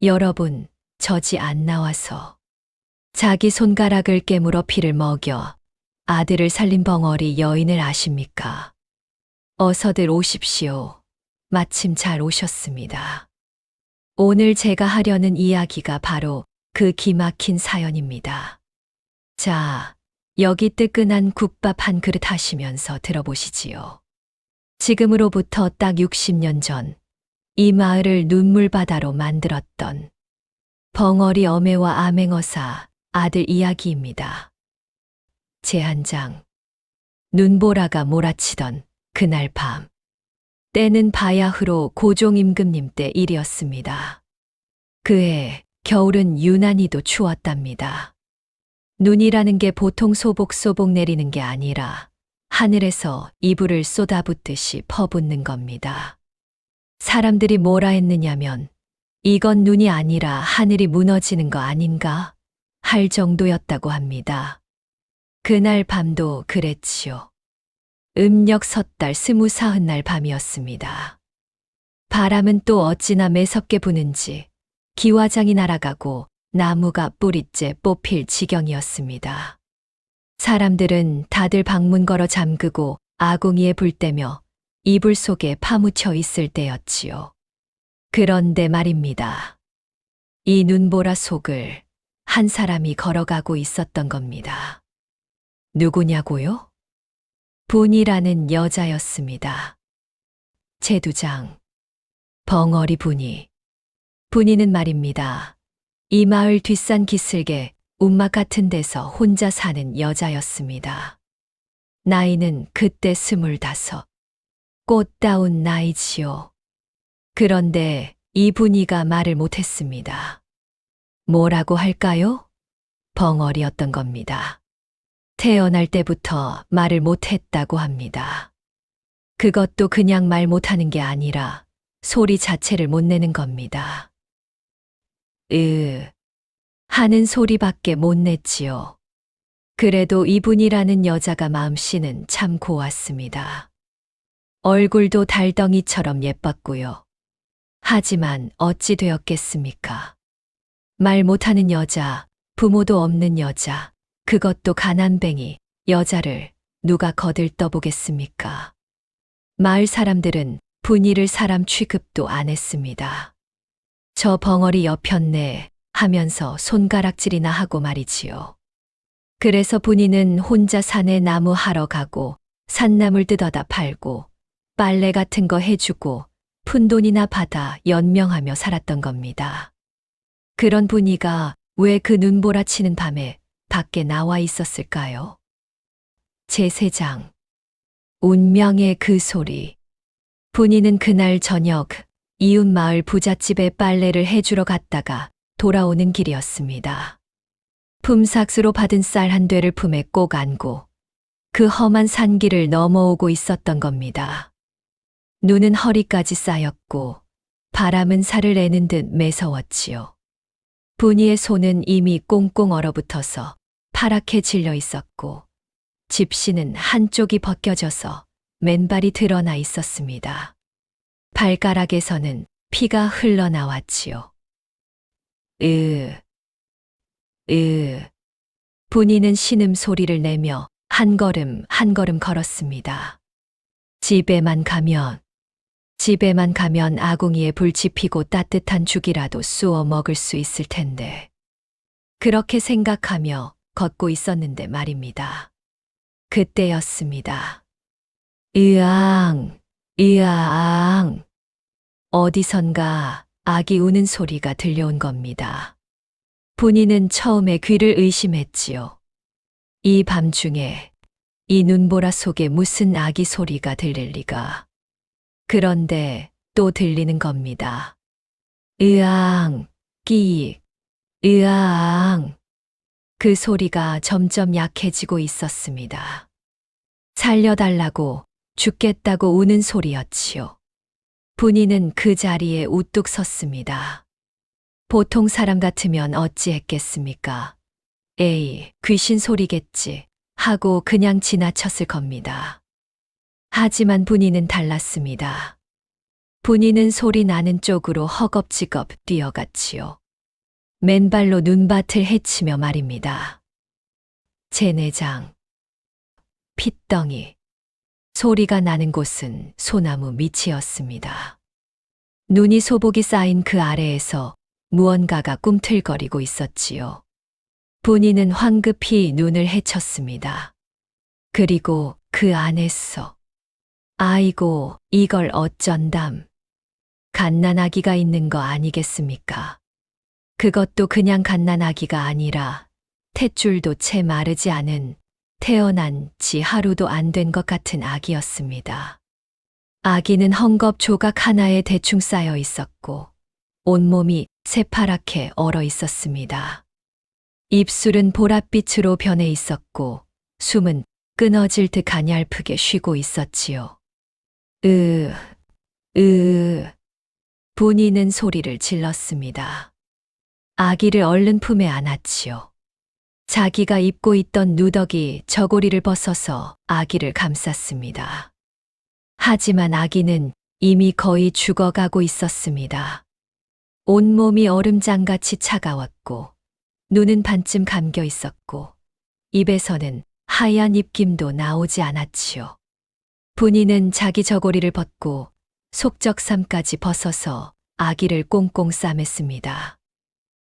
여러분, 젖이 안 나와서. 자기 손가락을 깨물어 피를 먹여 아들을 살린 벙어리 여인을 아십니까? 어서들 오십시오. 마침 잘 오셨습니다. 오늘 제가 하려는 이야기가 바로 그 기막힌 사연입니다. 자, 여기 뜨끈한 국밥 한 그릇 하시면서 들어보시지요. 지금으로부터 딱 60년 전, 이 마을을 눈물바다로 만들었던 벙어리 어매와 암행어사 아들 이야기입니다. 제한장. 눈보라가 몰아치던 그날 밤. 때는 바야흐로 고종 임금님 때 일이었습니다. 그해 겨울은 유난히도 추웠답니다. 눈이라는 게 보통 소복소복 내리는 게 아니라 하늘에서 이불을 쏟아붓듯이 퍼붓는 겁니다. 사람들이 뭐라 했느냐면 이건 눈이 아니라 하늘이 무너지는 거 아닌가 할 정도였다고 합니다. 그날 밤도 그랬지요. 음력 섣달 24날 밤이었습니다. 바람은 또 어찌나 매섭게 부는지 기와장이 날아가고 나무가 뿌리째 뽑힐 지경이었습니다. 사람들은 다들 방문 걸어 잠그고 아궁이에 불 떼며 이불 속에 파묻혀 있을 때였지요. 그런데 말입니다. 이 눈보라 속을 한 사람이 걸어가고 있었던 겁니다. 누구냐고요? 분이라는 여자였습니다. 제두장. 벙어리 분이. 분이는 말입니다. 이 마을 뒷산 기슭에 움막 같은 데서 혼자 사는 여자였습니다. 나이는 그때 25. 꽃다운 나이지요. 그런데 이 분이가 말을 못했습니다. 뭐라고 할까요? 벙어리였던 겁니다. 태어날 때부터 말을 못했다고 합니다. 그것도 그냥 말 못하는 게 아니라 소리 자체를 못 내는 겁니다. 하는 소리밖에 못 냈지요. 그래도 이분이라는 여자가 마음씨는 참 고왔습니다. 얼굴도 달덩이처럼 예뻤고요. 하지만 어찌 되었겠습니까? 말 못하는 여자, 부모도 없는 여자, 그것도 가난뱅이 여자를 누가 거들떠보겠습니까? 마을 사람들은 분이를 사람 취급도 안 했습니다. 저 벙어리 여편네 하면서 손가락질이나 하고 말이지요. 그래서 분이는 혼자 산에 나무 하러 가고 산나물 뜯어다 팔고 빨래 같은 거 해주고 푼돈이나 받아 연명하며 살았던 겁니다. 그런 분이가 왜 그 눈보라 치는 밤에 밖에 나와 있었을까요? 제3장. 운명의 그 소리. 분이는 그날 저녁 이웃 마을 부잣집에 빨래를 해주러 갔다가 돌아오는 길이었습니다. 품삯으로 받은 쌀 한 되를 품에 꼭 안고 그 험한 산길을 넘어오고 있었던 겁니다. 눈은 허리까지 쌓였고 바람은 살을 내는 듯 매서웠지요. 분이의 손은 이미 꽁꽁 얼어붙어서 파랗게 질려 있었고 집시는 한쪽이 벗겨져서 맨발이 드러나 있었습니다. 발가락에서는 피가 흘러나왔지요. 분이는 신음 소리를 내며 한 걸음 한 걸음 걸었습니다. 집에만 가면 아궁이에 불 지피고 따뜻한 죽이라도 쑤어 먹을 수 있을 텐데. 그렇게 생각하며 걷고 있었는데 말입니다. 그때였습니다. 으앙. 어디선가 아기 우는 소리가 들려온 겁니다. 분이는 처음에 귀를 의심했지요. 이 밤중에 이 눈보라 속에 무슨 아기 소리가 들릴 리가. 그런데 또 들리는 겁니다. 으앙, 끼익, 으앙. 그 소리가 점점 약해지고 있었습니다. 살려달라고 죽겠다고 우는 소리였지요. 분이는 그 자리에 우뚝 섰습니다. 보통 사람 같으면 어찌했겠습니까? 에이, 귀신 소리겠지 하고 그냥 지나쳤을 겁니다. 하지만 분이는 달랐습니다. 분이는 소리 나는 쪽으로 허겁지겁 뛰어갔지요. 맨발로 눈밭을 헤치며 말입니다. 제 내장, 핏덩이. 소리가 나는 곳은 소나무 밑이었습니다. 눈이 소복이 쌓인 그 아래에서 무언가가 꿈틀거리고 있었지요. 분이는 황급히 눈을 헤쳤습니다. 그리고 그 안에서 아이고 이걸 어쩐담. 갓난아기가 있는 거 아니겠습니까? 그것도 그냥 갓난아기가 아니라 탯줄도 채 마르지 않은 태어난 지 하루도 안 된 것 같은 아기였습니다. 아기는 헝겊 조각 하나에 대충 쌓여 있었고 온몸이 새파랗게 얼어 있었습니다. 입술은 보랏빛으로 변해 있었고 숨은 끊어질 듯 가냘프게 쉬고 있었지요. 분이는 소리를 질렀습니다. 아기를 얼른 품에 안았지요. 자기가 입고 있던 누더기 저고리를 벗어서 아기를 감쌌습니다. 하지만 아기는 이미 거의 죽어가고 있었습니다. 온몸이 얼음장같이 차가웠고 눈은 반쯤 감겨 있었고 입에서는 하얀 입김도 나오지 않았지요. 분이는 자기 저고리를 벗고 속적삼까지 벗어서 아기를 꽁꽁 싸맸습니다.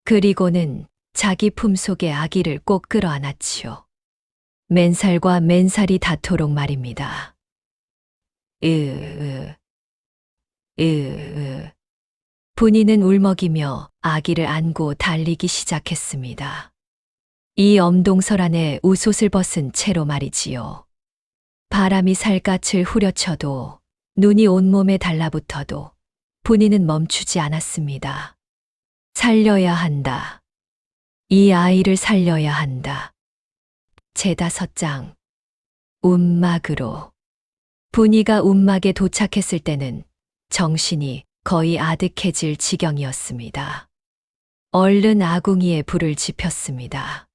그리고는 자기 품속에 아기를 꼭 끌어안았지요. 맨살과 맨살이 닿도록 말입니다. 분이는 울먹이며 아기를 안고 달리기 시작했습니다. 이 엄동설 안에 웃옷을 벗은 채로 말이지요. 바람이 살갗을 후려쳐도 눈이 온몸에 달라붙어도 분이는 멈추지 않았습니다. 살려야 한다. 이 아이를 살려야 한다. 제5장 움막으로. 분이가 움막에 도착했을 때는 정신이 거의 아득해질 지경이었습니다. 얼른 아궁이에 불을 지폈습니다.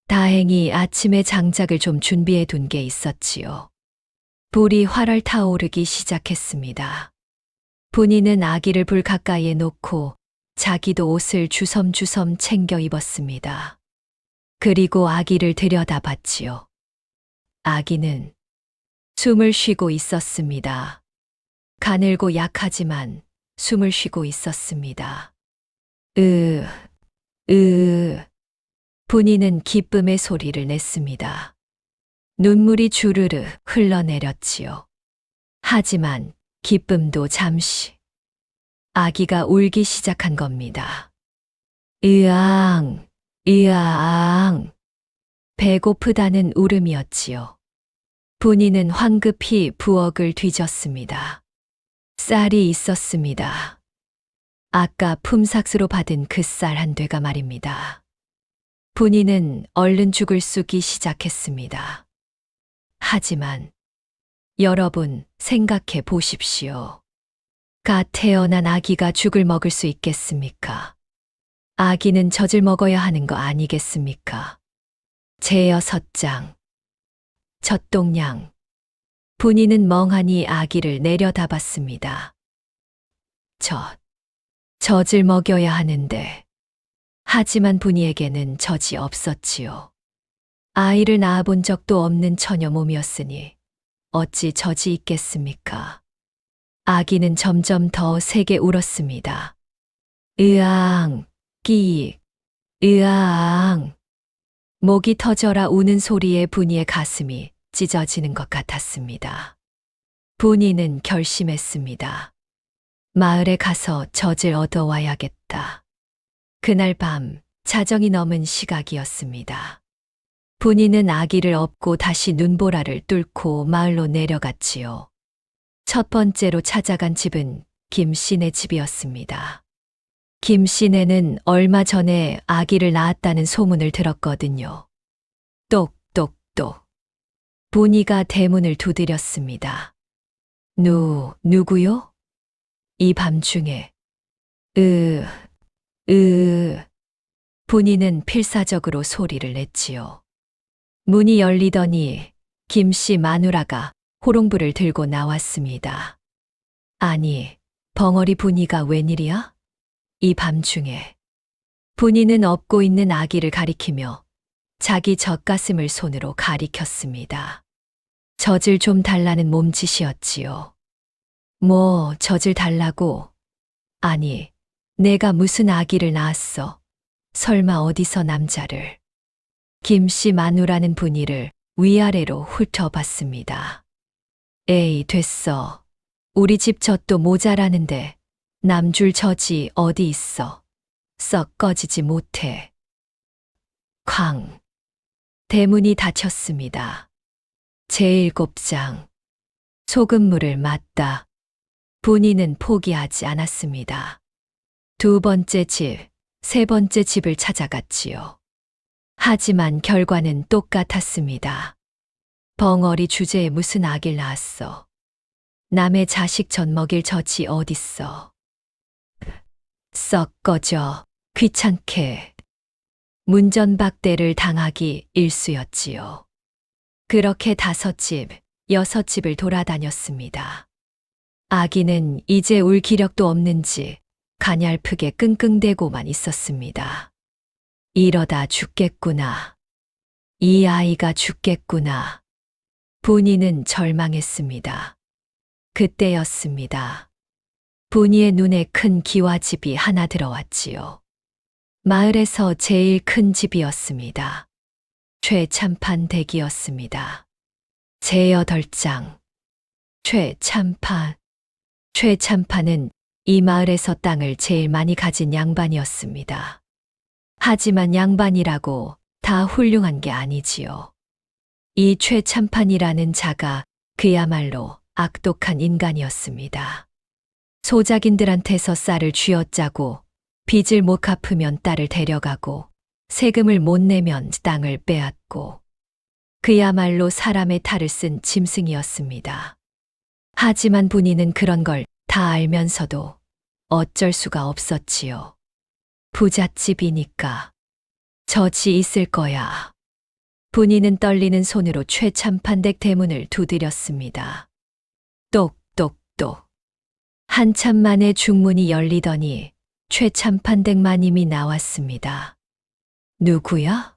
다행히 아침에 장작을 좀 준비해 둔 게 있었지요. 불이 활활 타오르기 시작했습니다. 분이는 아기를 불 가까이에 놓고 자기도 옷을 주섬주섬 챙겨 입었습니다. 그리고 아기를 들여다봤지요. 아기는 숨을 쉬고 있었습니다. 가늘고 약하지만 숨을 쉬고 있었습니다. 분이는 기쁨의 소리를 냈습니다. 눈물이 주르르 흘러내렸지요. 하지만 기쁨도 잠시. 아기가 울기 시작한 겁니다. 으앙, 으앙. 배고프다는 울음이었지요. 분이는 황급히 부엌을 뒤졌습니다. 쌀이 있었습니다. 아까 품삯으로 받은 그 쌀 한 되가 말입니다. 분이는 얼른 죽을 쑤기 시작했습니다. 하지만 여러분 생각해 보십시오. 갓 태어난 아기가 죽을 먹을 수 있겠습니까? 아기는 젖을 먹어야 하는 거 아니겠습니까? 제6장 젖동량. 분이는 멍하니 아기를 내려다봤습니다. 젖을 먹여야 하는데. 하지만 분이에게는 젖이 없었지요. 아이를 낳아본 적도 없는 처녀 몸이었으니 어찌 젖이 있겠습니까? 아기는 점점 더 세게 울었습니다. 으앙, 끼익, 으앙. 목이 터져라 우는 소리에 분이의 가슴이 찢어지는 것 같았습니다. 분이는 결심했습니다. 마을에 가서 젖을 얻어와야겠다. 그날 밤 자정이 넘은 시각이었습니다. 분이는 아기를 업고 다시 눈보라를 뚫고 마을로 내려갔지요. 첫 번째로 찾아간 집은 김씨네 집이었습니다. 김씨네는 얼마 전에 아기를 낳았다는 소문을 들었거든요. 똑똑똑. 분이가 대문을 두드렸습니다. 누구요? 이 밤중에. 분이는 필사적으로 소리를 냈지요. 문이 열리더니 김씨 마누라가 호롱불을 들고 나왔습니다. 아니, 벙어리 분이가 웬일이야? 이 밤중에. 분이는 업고 있는 아기를 가리키며 자기 젖가슴을 손으로 가리켰습니다. 젖을 좀 달라는 몸짓이었지요. 뭐 젖을 달라고? 아니, 내가 무슨 아기를 낳았어. 설마 어디서 남자를. 김씨 마누라는 분이를 위아래로 훑어봤습니다. 에이, 됐어. 우리 집 젖도 모자라는데 남줄 젖이 어디 있어. 썩 꺼지지 못해. 쾅. 대문이 닫혔습니다. 제7장. 소금물을 맞다. 분이는 포기하지 않았습니다. 두 번째 집, 세 번째 집을 찾아갔지요. 하지만 결과는 똑같았습니다. 벙어리 주제에 무슨 아기를 낳았어. 남의 자식 젖 먹일 젖이 어딨어. 썩 꺼져. 귀찮게. 문전박대를 당하기 일쑤였지요. 그렇게 5집, 6집을 돌아다녔습니다. 아기는 이제 울 기력도 없는지 가냘프게 끙끙대고만 있었습니다. 이러다 죽겠구나. 이 아이가 죽겠구나. 분이는 절망했습니다. 그때였습니다. 분이의 눈에 큰 기와집이 하나 들어왔지요. 마을에서 제일 큰 집이었습니다. 최참판 댁이었습니다. 제8장. 최참판. 최참판은 이 마을에서 땅을 제일 많이 가진 양반이었습니다. 하지만 양반이라고 다 훌륭한 게 아니지요. 이 최참판이라는 자가 그야말로 악독한 인간이었습니다. 소작인들한테서 쌀을 쥐어짜고 빚을 못 갚으면 딸을 데려가고 세금을 못 내면 땅을 빼앗고 그야말로 사람의 탈을 쓴 짐승이었습니다. 하지만 분이는 그런 걸 다 알면서도 어쩔 수가 없었지요. 부잣집이니까 젖이 있을 거야. 분이는 떨리는 손으로 최참판댁 대문을 두드렸습니다. 똑똑똑. 한참 만에 중문이 열리더니 최참판댁 마님이 나왔습니다. 누구야?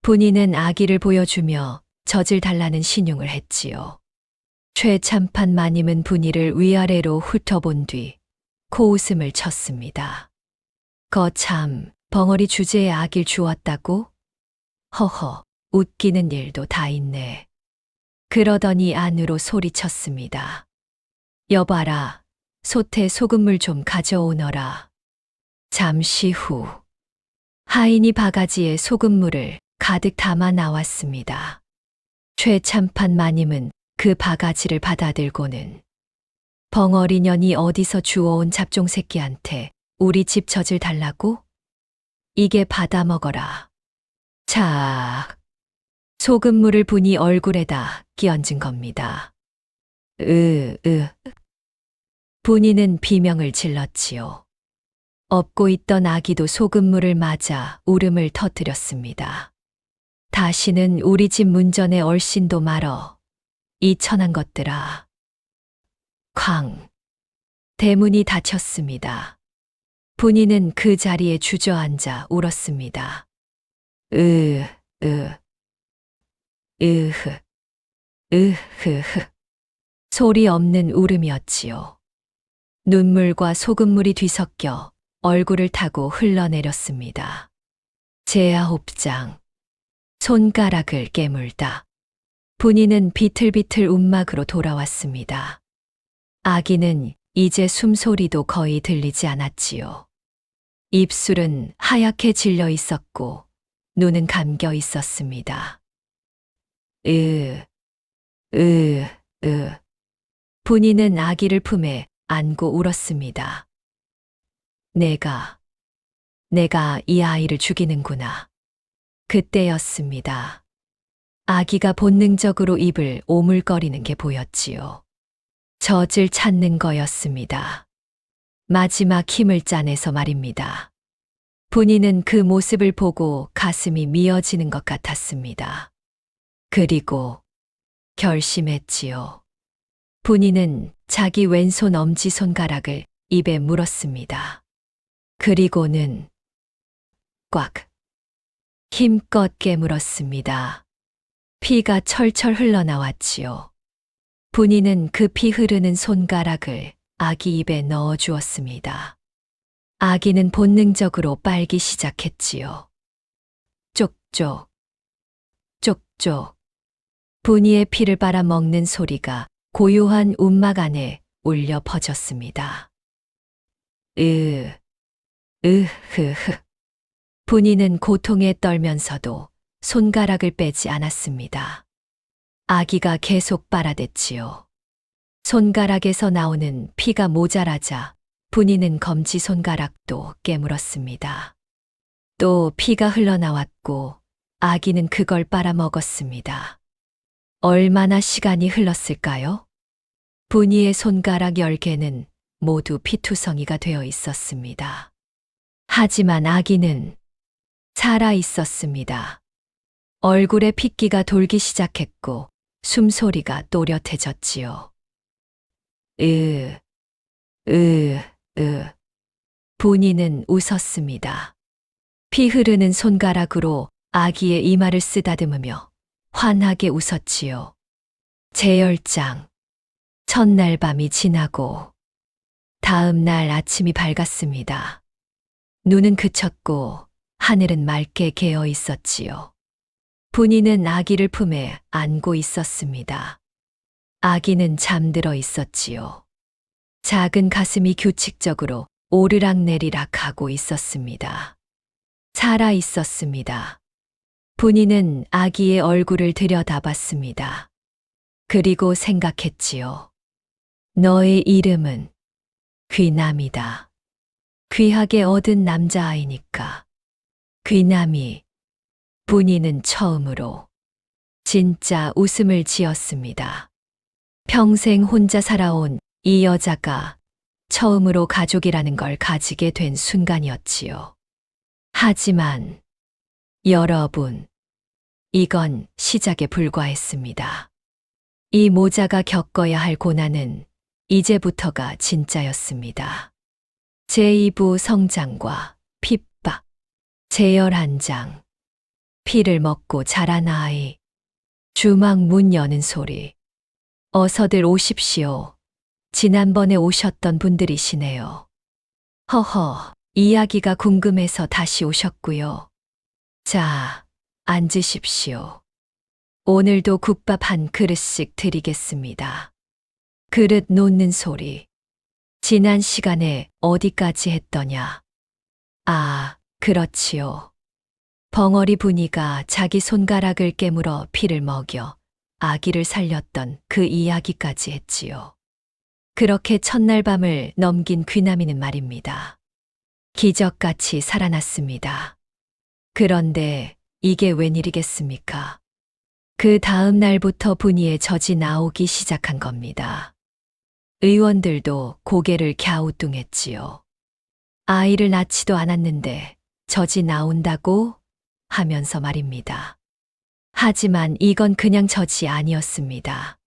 분이는 아기를 보여주며 젖을 달라는 신용을 했지요. 최참판 마님은 분이를 위아래로 훑어본 뒤 코웃음을 쳤습니다. 거참, 벙어리 주제에 아기를 주었다고? 허허, 웃기는 일도 다 있네. 그러더니 안으로 소리쳤습니다. 여봐라, 솥에 소금물 좀 가져오너라. 잠시 후, 하인이 바가지에 소금물을 가득 담아 나왔습니다. 최참판 마님은 그 바가지를 받아들고는 벙어리 년이 어디서 주워온 잡종 새끼한테 우리 집 젖을 달라고? 이게 받아 먹어라. 자, 소금물을 분이 얼굴에다 끼얹은 겁니다. 분이는 비명을 질렀지요. 업고 있던 아기도 소금물을 맞아 울음을 터뜨렸습니다. 다시는 우리 집 문전에 얼씬도 말어. 이 천한 것들아. 쾅. 대문이 닫혔습니다. 분이는 그 자리에 주저앉아 울었습니다. 소리 없는 울음이었지요. 눈물과 소금물이 뒤섞여 얼굴을 타고 흘러내렸습니다. 제9장. 손가락을 깨물다. 분이는 비틀비틀 움막으로 돌아왔습니다. 아기는 이제 숨소리도 거의 들리지 않았지요. 입술은 하얗게 질려 있었고 눈은 감겨 있었습니다. 분이는 아기를 품에 안고 울었습니다. 내가 이 아이를 죽이는구나. 그때였습니다. 아기가 본능적으로 입을 오물거리는 게 보였지요. 젖을 찾는 거였습니다. 마지막 힘을 짜내서 말입니다. 분이는 그 모습을 보고 가슴이 미어지는 것 같았습니다. 그리고 결심했지요. 분이는 자기 왼손 엄지손가락을 입에 물었습니다. 그리고는 꽉 힘껏 깨물었습니다. 피가 철철 흘러나왔지요. 분이는 그 피 흐르는 손가락을 아기 입에 넣어 주었습니다. 아기는 본능적으로 빨기 시작했지요. 쪽쪽, 쪽쪽. 분이의 피를 빨아먹는 소리가 고요한 움막 안에 울려 퍼졌습니다. 흐흐. 분이는 고통에 떨면서도 손가락을 빼지 않았습니다. 아기가 계속 빨아댔지요. 손가락에서 나오는 피가 모자라자 분이는 검지손가락도 깨물었습니다. 또 피가 흘러나왔고 아기는 그걸 빨아먹었습니다. 얼마나 시간이 흘렀을까요? 분이의 손가락 10개는 모두 피투성이가 되어 있었습니다. 하지만 아기는 살아 있었습니다. 얼굴에 핏기가 돌기 시작했고 숨소리가 또렷해졌지요. 분이는 웃었습니다. 피 흐르는 손가락으로 아기의 이마를 쓰다듬으며 환하게 웃었지요. 재열장. 첫날 밤이 지나고 다음 날 아침이 밝았습니다. 눈은 그쳤고 하늘은 맑게 개어 있었지요. 분이는 아기를 품에 안고 있었습니다. 아기는 잠들어 있었지요. 작은 가슴이 규칙적으로 오르락내리락 하고 있었습니다. 살아 있었습니다. 분이는 아기의 얼굴을 들여다봤습니다. 그리고 생각했지요. 너의 이름은 귀남이다. 귀하게 얻은 남자아이니까. 귀남이. 분이는 처음으로 진짜 웃음을 지었습니다. 평생 혼자 살아온 이 여자가 처음으로 가족이라는 걸 가지게 된 순간이었지요. 하지만 여러분, 이건 시작에 불과했습니다. 이 모자가 겪어야 할 고난은 이제부터가 진짜였습니다. 제2부 성장과 핍박, 재열 한 장, 피를 먹고 자란 아이, 주막 문 여는 소리. 어서들 오십시오. 지난번에 오셨던 분들이시네요. 허허, 이야기가 궁금해서 다시 오셨고요. 자, 앉으십시오. 오늘도 국밥 한 그릇씩 드리겠습니다. 그릇 놓는 소리. 지난 시간에 어디까지 했더냐? 아, 그렇지요. 벙어리 분이가 자기 손가락을 깨물어 피를 먹여 아기를 살렸던 그 이야기까지 했지요. 그렇게 첫날 밤을 넘긴 귀남이는 말입니다. 기적같이 살아났습니다. 그런데 이게 웬일이겠습니까? 그 다음 날부터 분이의 젖이 나오기 시작한 겁니다. 의원들도 고개를 갸우뚱했지요. 아이를 낳지도 않았는데 젖이 나온다고 하면서 말입니다. 하지만 이건 그냥 젖이 아니었습니다.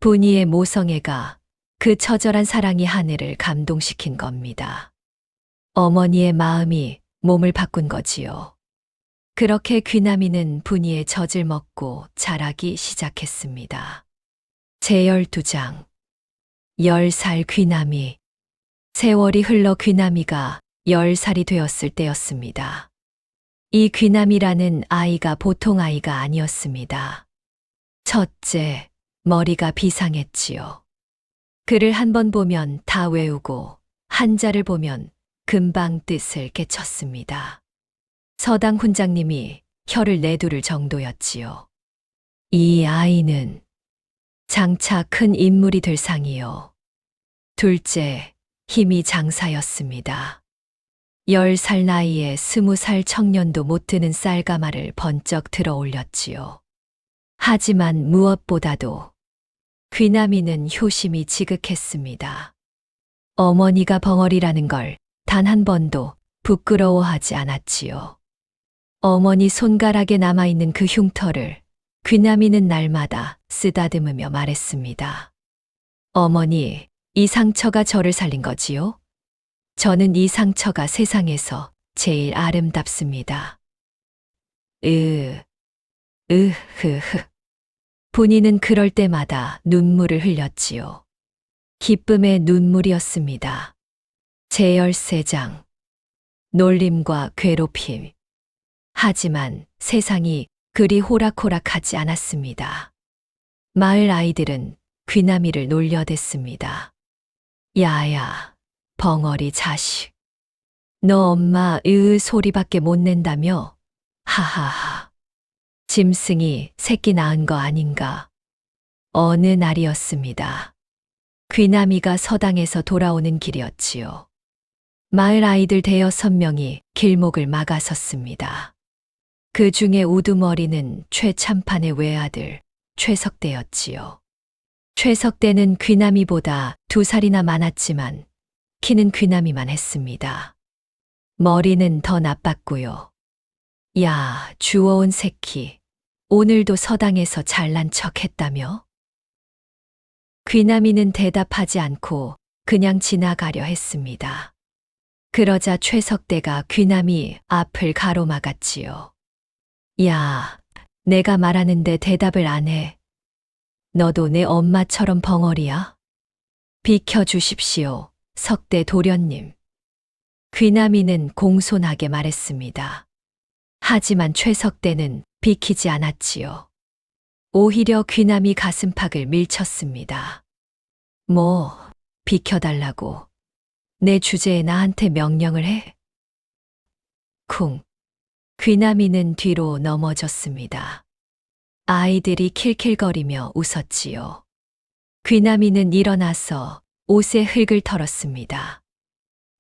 분이의 모성애가 그 처절한 사랑이 하늘을 감동시킨 겁니다. 어머니의 마음이 몸을 바꾼 거지요. 그렇게 귀남이는 분이의 젖을 먹고 자라기 시작했습니다. 제12장 10살 귀남이. 세월이 흘러 귀남이가 10살이 되었을 때였습니다. 이 귀남이라는 아이가 보통 아이가 아니었습니다. 첫째, 머리가 비상했지요. 글을 한 번 보면 다 외우고 한자를 보면 금방 뜻을 깨쳤습니다. 서당 훈장님이 혀를 내두를 정도였지요. 이 아이는 장차 큰 인물이 될 상이요. 둘째, 힘이 장사였습니다. 10살 나이에 20살 청년도 못 드는 쌀가마를 번쩍 들어 올렸지요. 하지만 무엇보다도 귀남이는 효심이 지극했습니다. 어머니가 벙어리라는 걸 단 한 번도 부끄러워하지 않았지요. 어머니 손가락에 남아있는 그 흉터를 귀남이는 날마다 쓰다듬으며 말했습니다. 어머니, 이 상처가 저를 살린 거지요? 저는 이 상처가 세상에서 제일 아름답습니다. 흐흐. 분이는 그럴 때마다 눈물을 흘렸지요. 기쁨의 눈물이었습니다. 제 13장. 놀림과 괴롭힘. 하지만 세상이 그리 호락호락하지 않았습니다. 마을 아이들은 귀나미를 놀려댔습니다. 야야, 벙어리 자식. 너 엄마 소리밖에 못 낸다며? 하하하. 짐승이 새끼 낳은 거 아닌가? 어느 날이었습니다. 귀나미가 서당에서 돌아오는 길이었지요. 마을 아이들 6명이 길목을 막아섰습니다. 그 중에 우두머리는 최참판의 외아들 최석대였지요. 최석대는 귀나미보다 2살이나 많았지만 키는 귀나미만 했습니다. 머리는 더 나빴고요. 야, 주워온 새끼. 오늘도 서당에서 잘난 척 했다며? 귀나미는 대답하지 않고 그냥 지나가려 했습니다. 그러자 최석대가 귀나미 앞을 가로막았지요. 야, 내가 말하는데 대답을 안 해. 너도 내 엄마처럼 벙어리야? 비켜주십시오, 석대 도련님. 귀나미는 공손하게 말했습니다. 하지만 최석대는 비키지 않았지요. 오히려 귀나미 가슴팍을 밀쳤습니다. 뭐, 비켜달라고. 내 주제에 나한테 명령을 해? 쿵. 귀나미는 뒤로 넘어졌습니다. 아이들이 킬킬거리며 웃었지요. 귀나미는 일어나서 옷에 흙을 털었습니다.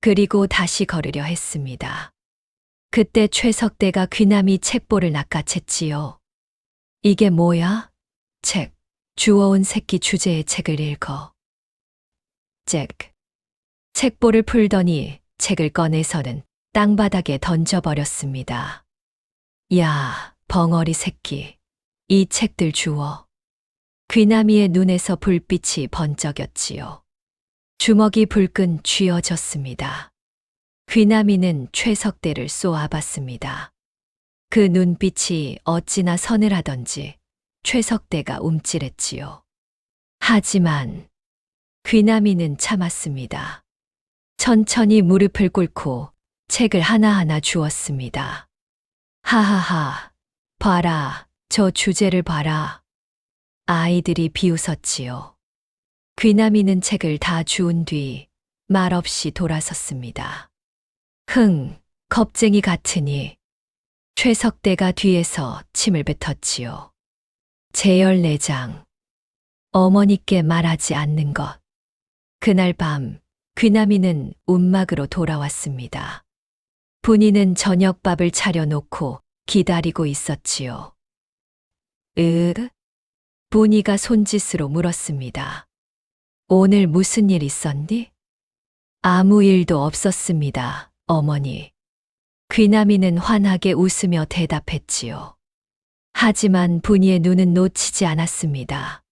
그리고 다시 걸으려 했습니다. 그때 최석대가 귀나미 책보를 낚아챘지요. 이게 뭐야? 책. 주워온 새끼 주제의 책을 읽어. 잭. 책보를 풀더니 책을 꺼내서는 땅바닥에 던져버렸습니다. 야, 벙어리 새끼. 이 책들 주워. 귀나미의 눈에서 불빛이 번쩍였지요. 주먹이 불끈 쥐어졌습니다. 귀나미는 최석대를 쏘아봤습니다. 그 눈빛이 어찌나 서늘하던지 최석대가 움찔했지요. 하지만 귀나미는 참았습니다. 천천히 무릎을 꿇고 책을 하나하나 주었습니다. 하하하, 봐라, 저 주제를 봐라. 아이들이 비웃었지요. 귀나미는 책을 다 주운 뒤 말없이 돌아섰습니다. 흥, 겁쟁이 같으니. 최석대가 뒤에서 침을 뱉었지요. 제 14장. 어머니께 말하지 않는 것. 그날 밤 귀나미는 움막으로 돌아왔습니다. 분이는 저녁밥을 차려놓고 기다리고 있었지요. 분이가 손짓으로 물었습니다. 오늘 무슨 일 있었니? 아무 일도 없었습니다, 어머니. 귀나미는 환하게 웃으며 대답했지요. 하지만 분이의 눈은 놓치지 않았습니다.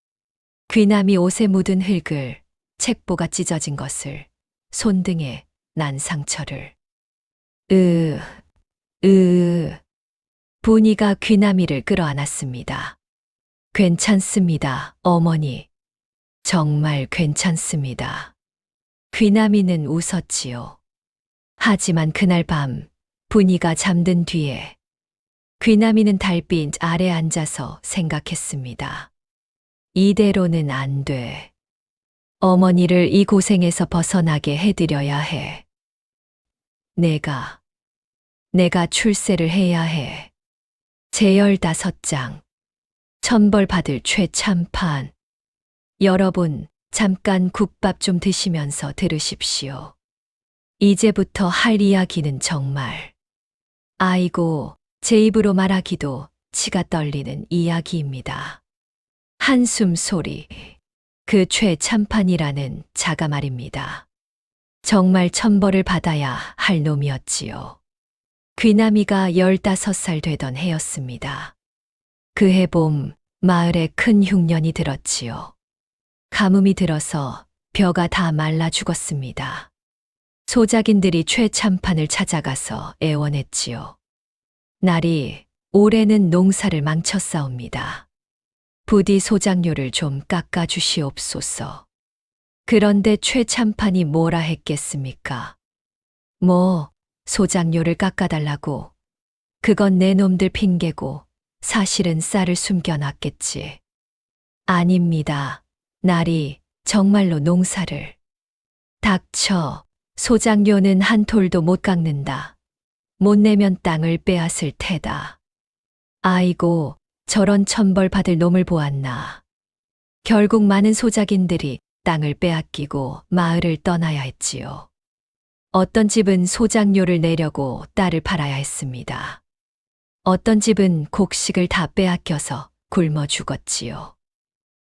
귀나미 옷에 묻은 흙을, 책보가 찢어진 것을, 손등에 난 상처를. 분이가 귀나미를 끌어안았습니다. 괜찮습니다, 어머니. 정말 괜찮습니다. 귀나미는 웃었지요. 하지만 그날 밤 분이가 잠든 뒤에 귀나미는 달빛 아래 앉아서 생각했습니다. 이대로는 안 돼. 어머니를 이 고생에서 벗어나게 해드려야 해. 내가 출세를 해야 해. 제 15장. 천벌 받을 최참판. 여러분, 잠깐 국밥 좀 드시면서 들으십시오. 이제부터 할 이야기는 정말, 아이고, 제 입으로 말하기도 치가 떨리는 이야기입니다. 한숨 소리. 그 최참판이라는 자가 말입니다. 정말 천벌을 받아야 할 놈이었지요. 귀나미가 15살 되던 해였습니다. 그해 봄 마을에 큰 흉년이 들었지요. 가뭄이 들어서 벼가 다 말라 죽었습니다. 소작인들이 최참판을 찾아가서 애원했지요. 날이 올해는 농사를 망쳤사옵니다. 부디 소작료를 좀 깎아 주시옵소서. 그런데 최참판이 뭐라 했겠습니까? 뭐, 소작료를 깎아달라고. 그건 내 놈들 핑계고 사실은 쌀을 숨겨놨겠지. 아닙니다. 날이 정말로 농사를. 닥쳐. 소작료는 한 톨도 못 깎는다. 못 내면 땅을 빼앗을 테다. 아이고, 저런 천벌 받을 놈을 보았나. 결국 많은 소작인들이 땅을 빼앗기고 마을을 떠나야 했지요. 어떤 집은 소작료를 내려고 딸을 팔아야 했습니다. 어떤 집은 곡식을 다 빼앗겨서 굶어 죽었지요.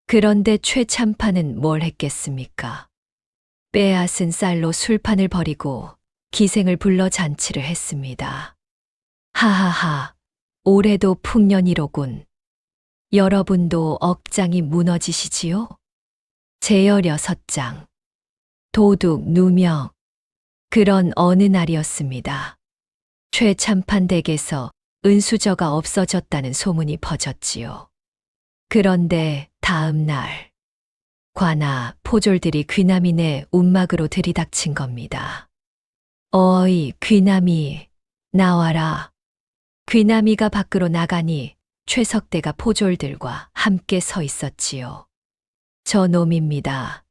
그런데 최참판은 뭘 했겠습니까? 빼앗은 쌀로 술판을 벌이고 기생을 불러 잔치를 했습니다. 하하하, 올해도 풍년이로군. 여러분도 억장이 무너지시지요? 제열 6장. 도둑 누명. 그런 어느 날이었습니다. 최참판 댁에서 은수저가 없어졌다는 소문이 퍼졌지요. 그런데 다음 날, 관아 포졸들이 귀남이네 움막으로 들이닥친 겁니다. 어이, 귀남이, 나와라. 귀남이가 밖으로 나가니 최석대가 포졸들과 함께 서 있었지요. 저 놈입니다.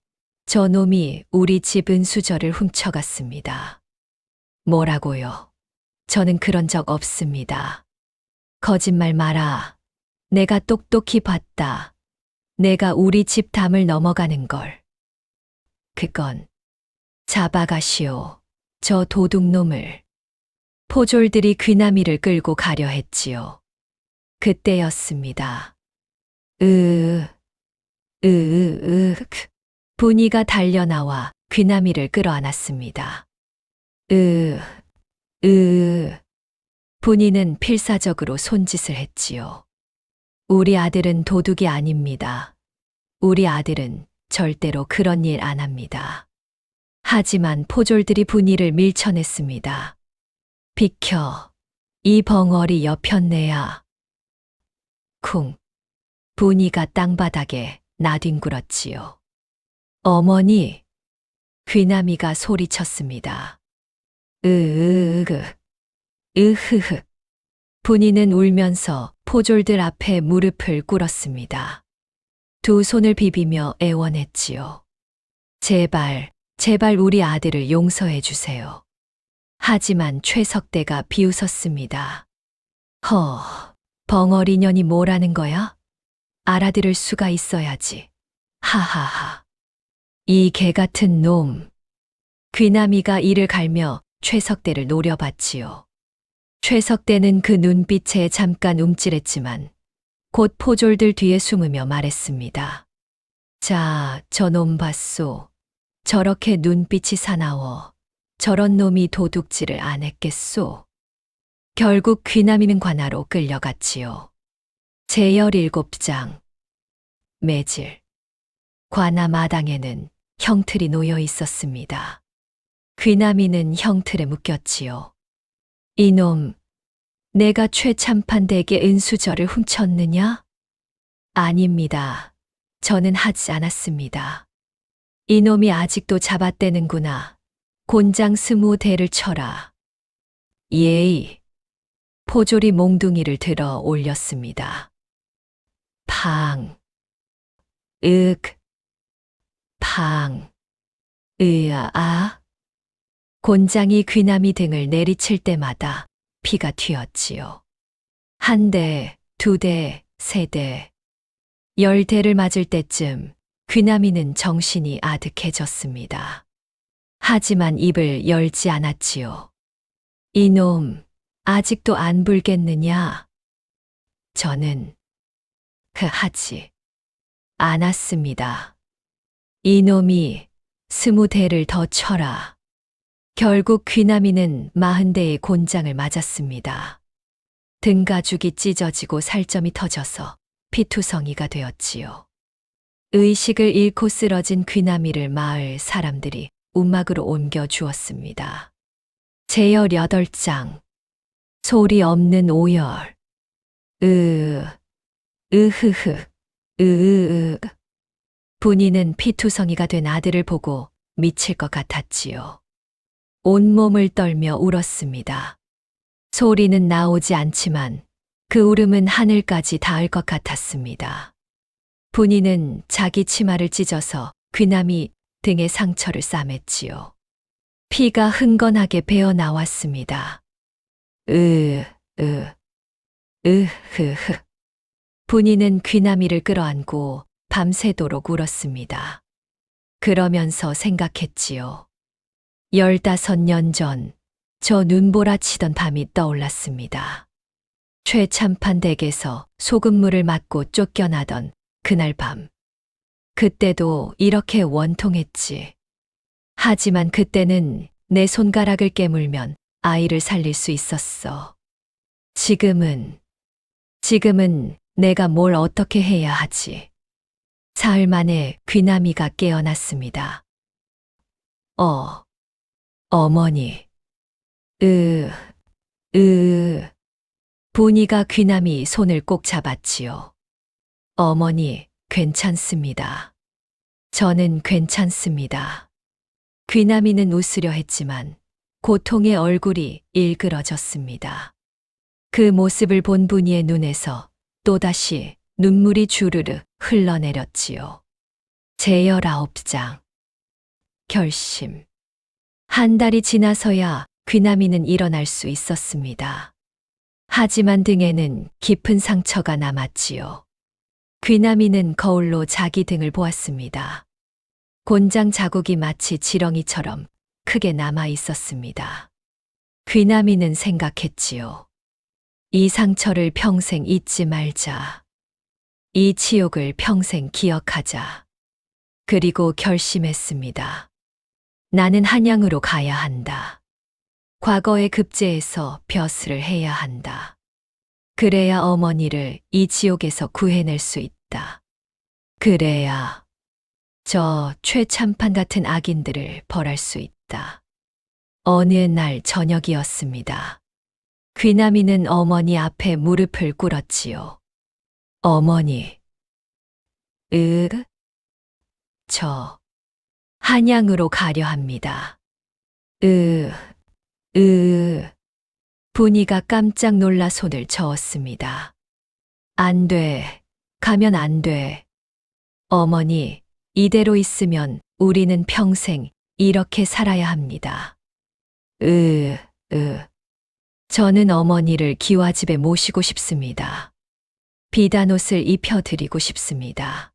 저 놈이 우리 집 은수저를 훔쳐갔습니다. 뭐라고요? 저는 그런 적 없습니다. 거짓말 마라. 내가 똑똑히 봤다. 내가 우리 집 담을 넘어가는 걸. 그건 잡아가시오. 저 도둑놈을. 포졸들이 귀남이를 끌고 가려 했지요. 그때였습니다. 분이가 달려나와 귀남이를 끌어안았습니다. 분이는 필사적으로 손짓을 했지요. 우리 아들은 도둑이 아닙니다. 우리 아들은 절대로 그런 일 안 합니다. 하지만 포졸들이 분이를 밀쳐냈습니다. 비켜, 이 벙어리 여편네야. 쿵, 분이가 땅바닥에 나뒹굴었지요. 어머니, 귀남이가 소리쳤습니다. 으흐흐. 분이는 울면서 포졸들 앞에 무릎을 꿇었습니다. 두 손을 비비며 애원했지요. 제발, 제발 우리 아들을 용서해 주세요. 하지만 최석대가 비웃었습니다. 벙어리년이 뭐라는 거야? 알아들을 수가 있어야지. 하하하. 이 개 같은 놈. 귀남이가 이를 갈며 최석대를 노려봤지요. 최석대는 그 눈빛에 잠깐 움찔했지만 곧 포졸들 뒤에 숨으며 말했습니다. 자, 저놈 봤소. 저렇게 눈빛이 사나워. 저런 놈이 도둑질을 안 했겠소. 결국 귀남이는 관아로 끌려갔지요. 제열 7장. 매질. 관아 마당에는 형틀이 놓여 있었습니다. 귀남이는 형틀에 묶였지요. 이놈, 내가 최참판 댁의 은수저를 훔쳤느냐? 아닙니다. 저는 하지 않았습니다. 이놈이 아직도 잡아떼는구나. 곤장 20대를 쳐라. 예이. 포졸이 몽둥이를 들어 올렸습니다. 팡. 팡. 으아. 곤장이 귀남이 등을 내리칠 때마다 피가 튀었지요. 1대, 2대, 3대, 10대를 맞을 때쯤 귀남이는 정신이 아득해졌습니다. 하지만 입을 열지 않았지요. 이놈, 아직도 안 불겠느냐? 저는 하지 않았습니다. 이놈이 20대를 더 쳐라. 결국 귀남이는 40대의 곤장을 맞았습니다. 등가죽이 찢어지고 살점이 터져서 피투성이가 되었지요. 의식을 잃고 쓰러진 귀나미를 마을 사람들이 움막으로 옮겨 주었습니다. 제열 8장. 소리 없는 오열. 으흐흐, 으으으. 분이는 피투성이가 된 아들을 보고 미칠 것 같았지요. 온몸을 떨며 울었습니다. 소리는 나오지 않지만 그 울음은 하늘까지 닿을 것 같았습니다. 분이는 자기 치마를 찢어서 귀나미 등에 상처를 싸맸지요. 피가 흥건하게 배어 나왔습니다. 으흐흐. 분이는 귀나미를 끌어안고 밤새도록 울었습니다. 그러면서 생각했지요. 15년 전 저 눈보라치던 밤이 떠올랐습니다. 최참판 댁에서 소금물을 맞고 쫓겨나던 그날 밤. 그때도 이렇게 원통했지. 하지만 그때는 내 손가락을 깨물면 아이를 살릴 수 있었어. 지금은 내가 뭘 어떻게 해야 하지? 사흘 만에 귀나미가 깨어났습니다. 어머니. 분이가 귀나미 손을 꼭 잡았지요. 어머니, 괜찮습니다. 저는 괜찮습니다. 귀나미는 웃으려 했지만 고통의 얼굴이 일그러졌습니다. 그 모습을 본 분이의 눈에서 또다시 눈물이 주르르 흘러내렸지요. 제19장. 결심. 한 달이 지나서야 귀나미는 일어날 수 있었습니다. 하지만 등에는 깊은 상처가 남았지요. 귀나미는 거울로 자기 등을 보았습니다. 곤장 자국이 마치 지렁이처럼 크게 남아 있었습니다. 귀나미는 생각했지요. 이 상처를 평생 잊지 말자. 이 치욕을 평생 기억하자. 그리고 결심했습니다. 나는 한양으로 가야 한다. 과거의 급제에서 벼슬을 해야 한다. 그래야 어머니를 이 지옥에서 구해낼 수 있다. 그래야 저 최참판 같은 악인들을 벌할 수 있다. 어느 날 저녁이었습니다. 귀나미는 어머니 앞에 무릎을 꿇었지요. 어머니. 저 한양으로 가려 합니다. 분이가 깜짝 놀라 손을 저었습니다. 안 돼. 가면 안 돼. 어머니, 이대로 있으면 우리는 평생 이렇게 살아야 합니다. 저는 어머니를 기와집에 모시고 싶습니다. 비단옷을 입혀드리고 싶습니다.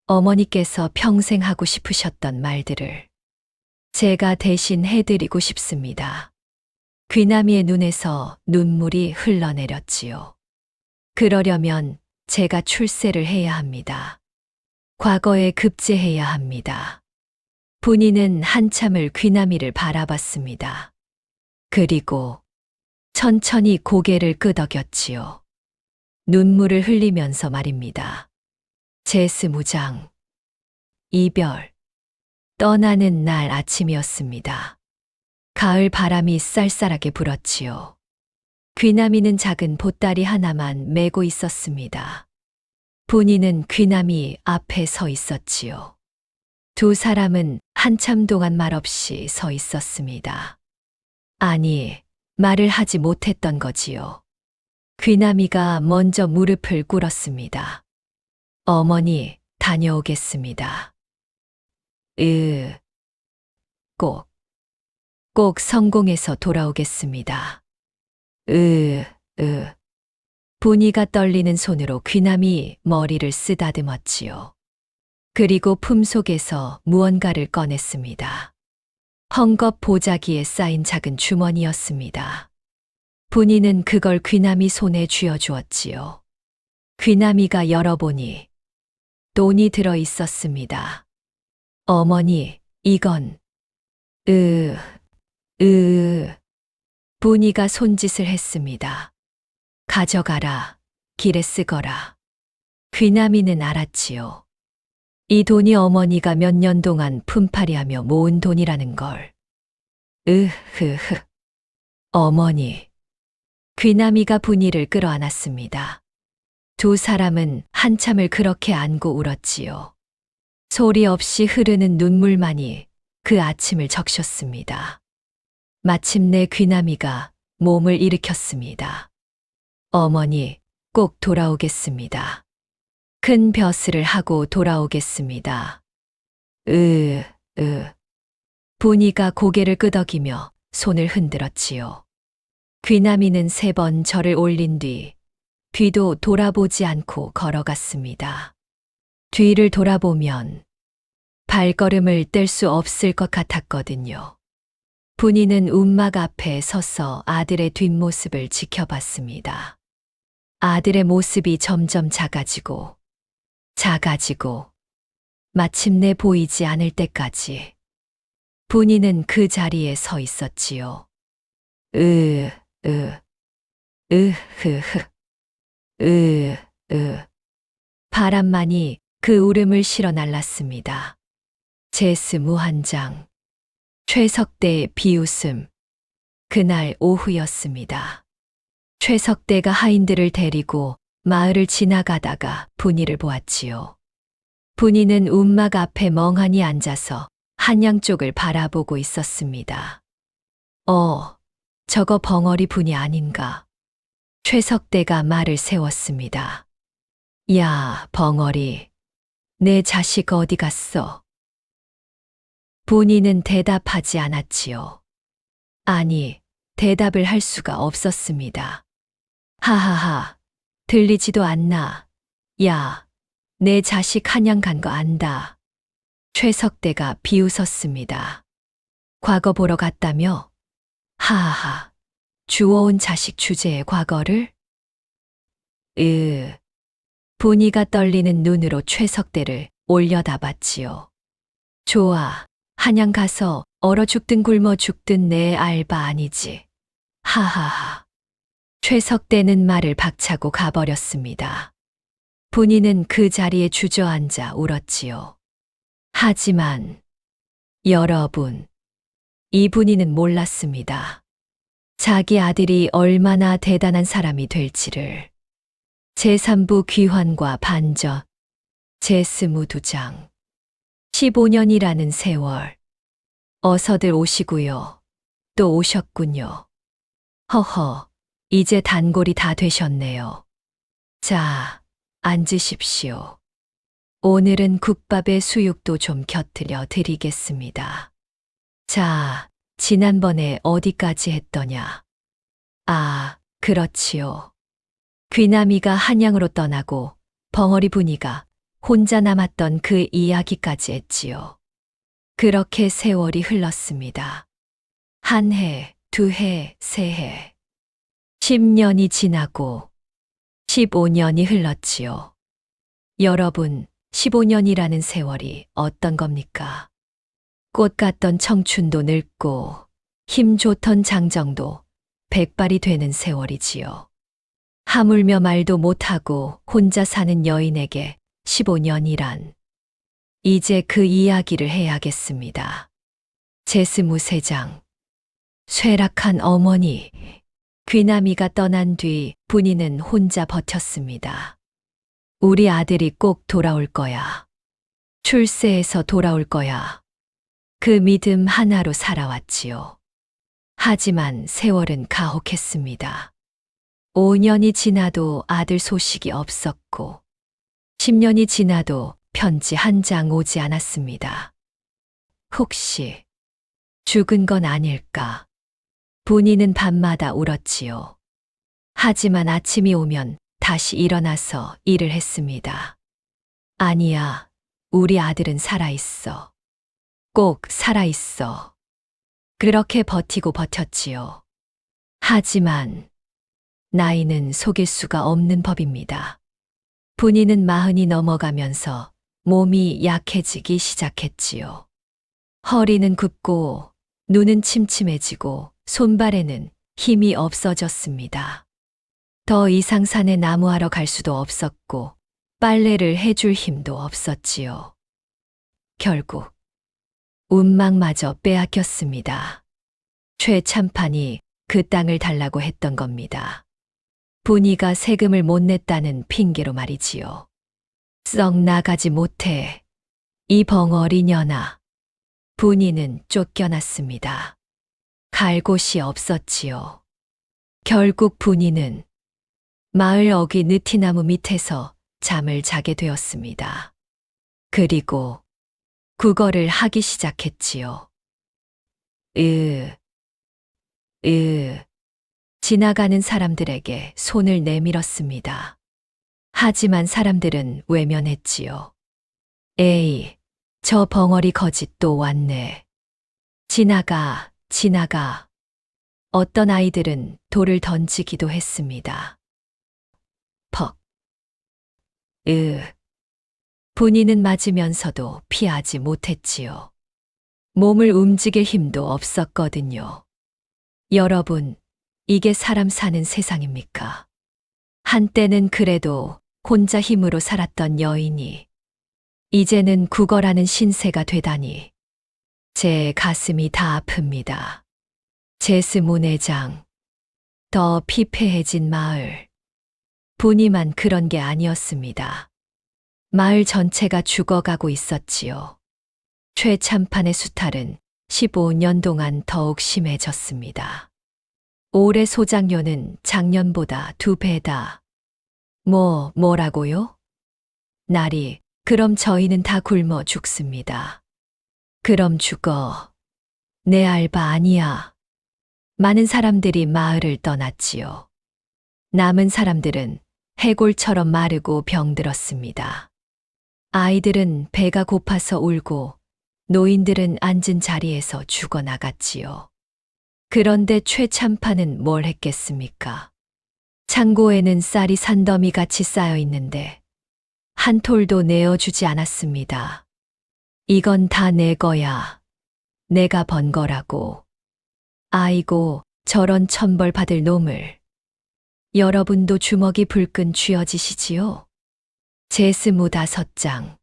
어머니께서 평생 하고 싶으셨던 말들을 제가 대신 해드리고 싶습니다. 귀나미의 눈에서 눈물이 흘러내렸지요. 그러려면 제가 출세를 해야 합니다. 과거에 급제해야 합니다. 분이는 한참을 귀나미를 바라봤습니다. 그리고 천천히 고개를 끄덕였지요. 눈물을 흘리면서 말입니다. 제20장. 이별. 떠나는 날 아침이었습니다. 가을 바람이 쌀쌀하게 불었지요. 귀나미는 작은 보따리 하나만 메고 있었습니다. 분이는 귀나미 앞에 서 있었지요. 두 사람은 한참 동안 말없이 서 있었습니다. 아니, 말을 하지 못했던 거지요. 귀나미가 먼저 무릎을 꿇었습니다. 어머니, 다녀오겠습니다. 꼭 성공해서 돌아오겠습니다. 분이가 떨리는 손으로 귀나미 머리를 쓰다듬었지요. 그리고 품속에서 무언가를 꺼냈습니다. 헝겊 보자기에 쌓인 작은 주머니였습니다. 분이는 그걸 귀나미 손에 쥐어주었지요. 귀나미가 열어보니 돈이 들어 있었습니다. 어머니, 이건 분이가 손짓을 했습니다. 가져가라, 길에 쓰거라. 귀남이는 알았지요. 이 돈이 어머니가 몇 년 동안 품팔이하며 모은 돈이라는 걸. 으흐흐. 어머니. 귀남이가 분이를 끌어안았습니다. 두 사람은 한참을 그렇게 안고 울었지요. 소리 없이 흐르는 눈물만이 그 아침을 적셨습니다. 마침내 귀남이가 몸을 일으켰습니다. 어머니, 꼭 돌아오겠습니다. 큰 벼슬을 하고 돌아오겠습니다. 분이가 고개를 끄덕이며 손을 흔들었지요. 귀남이는 3번 절을 올린 뒤 뒤도 돌아보지 않고 걸어갔습니다. 뒤를 돌아보면 발걸음을 뗄 수 없을 것 같았거든요. 분이는 움막 앞에 서서 아들의 뒷모습을 지켜봤습니다. 아들의 모습이 점점 작아지고 마침내 보이지 않을 때까지 분이는 그 자리에 서 있었지요. 바람만이 그 울음을 실어 날랐습니다. 제스 무한장. 최석대의 비웃음. 그날 오후였습니다. 최석대가 하인들을 데리고 마을을 지나가다가 분이를 보았지요. 분이는 움막 앞에 멍하니 앉아서 한양 쪽을 바라보고 있었습니다. 저거 벙어리 분이 아닌가? 최석대가 말을 세웠습니다. 야, 벙어리. 내 자식 어디 갔어? 분이는 대답하지 않았지요. 아니, 대답을 할 수가 없었습니다. 하하하, 들리지도 않나. 야, 내 자식 한양 간 거 안다. 최석대가 비웃었습니다. 과거 보러 갔다며? 하하하, 주워온 자식 주제의 과거를? 분이가 떨리는 눈으로 최석대를 올려다봤지요. 좋아, 한양 가서 얼어 죽든 굶어 죽든 내 알바 아니지. 하하하. 최석대는 말을 박차고 가버렸습니다. 분이는 그 자리에 주저앉아 울었지요. 하지만 여러분, 이 분이는 몰랐습니다. 자기 아들이 얼마나 대단한 사람이 될지를. 제3부 귀환과 반전. 제스무두장. 15년이라는 세월. 어서들 오시고요. 또 오셨군요. 허허, 이제 단골이 다 되셨네요. 자, 앉으십시오. 오늘은 국밥에 수육도 좀 곁들여 드리겠습니다. 자, 지난번에 어디까지 했더냐? 아, 그렇지요. 귀남이가 한양으로 떠나고 벙어리 분이가 혼자 남았던 그 이야기까지 했지요. 그렇게 세월이 흘렀습니다. 1해, 2해, 3해. 10년이 지나고 15년이 흘렀지요. 여러분, 15년이라는 세월이 어떤 겁니까? 꽃 같던 청춘도 늙고 힘 좋던 장정도 백발이 되는 세월이지요. 하물며 말도 못하고 혼자 사는 여인에게 15년이란. 이제 그 이야기를 해야겠습니다. 제스무세장. 쇠락한 어머니. 귀남이가 떠난 뒤 분이는 혼자 버텼습니다. 우리 아들이 꼭 돌아올 거야. 출세해서 돌아올 거야. 그 믿음 하나로 살아왔지요. 하지만 세월은 가혹했습니다. 5년이 지나도 아들 소식이 없었고 10년이 지나도 편지 한 장 오지 않았습니다. 혹시 죽은 건 아닐까? 분이는 밤마다 울었지요. 하지만 아침이 오면 다시 일어나서 일을 했습니다. 아니야, 우리 아들은 살아있어. 꼭 살아있어. 그렇게 버티고 버텼지요. 하지만 나이는 속일 수가 없는 법입니다. 분이는 40이 넘어가면서 몸이 약해지기 시작했지요. 허리는 굽고 눈은 침침해지고 손발에는 힘이 없어졌습니다. 더 이상 산에 나무하러 갈 수도 없었고 빨래를 해줄 힘도 없었지요. 결국 운망마저 빼앗겼습니다. 최참판이 그 땅을 달라고 했던 겁니다. 분이가 세금을 못 냈다는 핑계로 말이지요. 썩 나가지 못해. 이 벙어리 년아. 분이는 쫓겨났습니다. 갈 곳이 없었지요. 결국 분이는 마을 어귀 느티나무 밑에서 잠을 자게 되었습니다. 그리고 국어를 하기 시작했지요. 지나가는 사람들에게 손을 내밀었습니다. 하지만 사람들은 외면했지요. 에이, 저 벙어리 거짓 또 왔네. 지나가. 어떤 아이들은 돌을 던지기도 했습니다. 퍽. 분이는 맞으면서도 피하지 못했지요. 몸을 움직일 힘도 없었거든요. 여러분, 이게 사람 사는 세상입니까? 한때는 그래도 혼자 힘으로 살았던 여인이 이제는 국어라는 신세가 되다니 제 가슴이 다 아픕니다. 제스 문회장, 더 피폐해진 마을. 분이만 그런 게 아니었습니다. 마을 전체가 죽어가고 있었지요. 최참판의 수탈은 15년 동안 더욱 심해졌습니다. 올해 소장료는 작년보다 2배다. 뭐라고요? 나리, 그럼 저희는 다 굶어 죽습니다. 그럼 죽어. 내 알바 아니야. 많은 사람들이 마을을 떠났지요. 남은 사람들은 해골처럼 마르고 병들었습니다. 아이들은 배가 고파서 울고 노인들은 앉은 자리에서 죽어나갔지요. 그런데 최참판은 뭘 했겠습니까? 창고에는 쌀이 산더미 같이 쌓여 있는데 한 톨도 내어주지 않았습니다. 이건 다 내 거야. 내가 번 거라고. 아이고, 저런 천벌 받을 놈을. 여러분도 주먹이 불끈 쥐어지시지요? 제스 25장.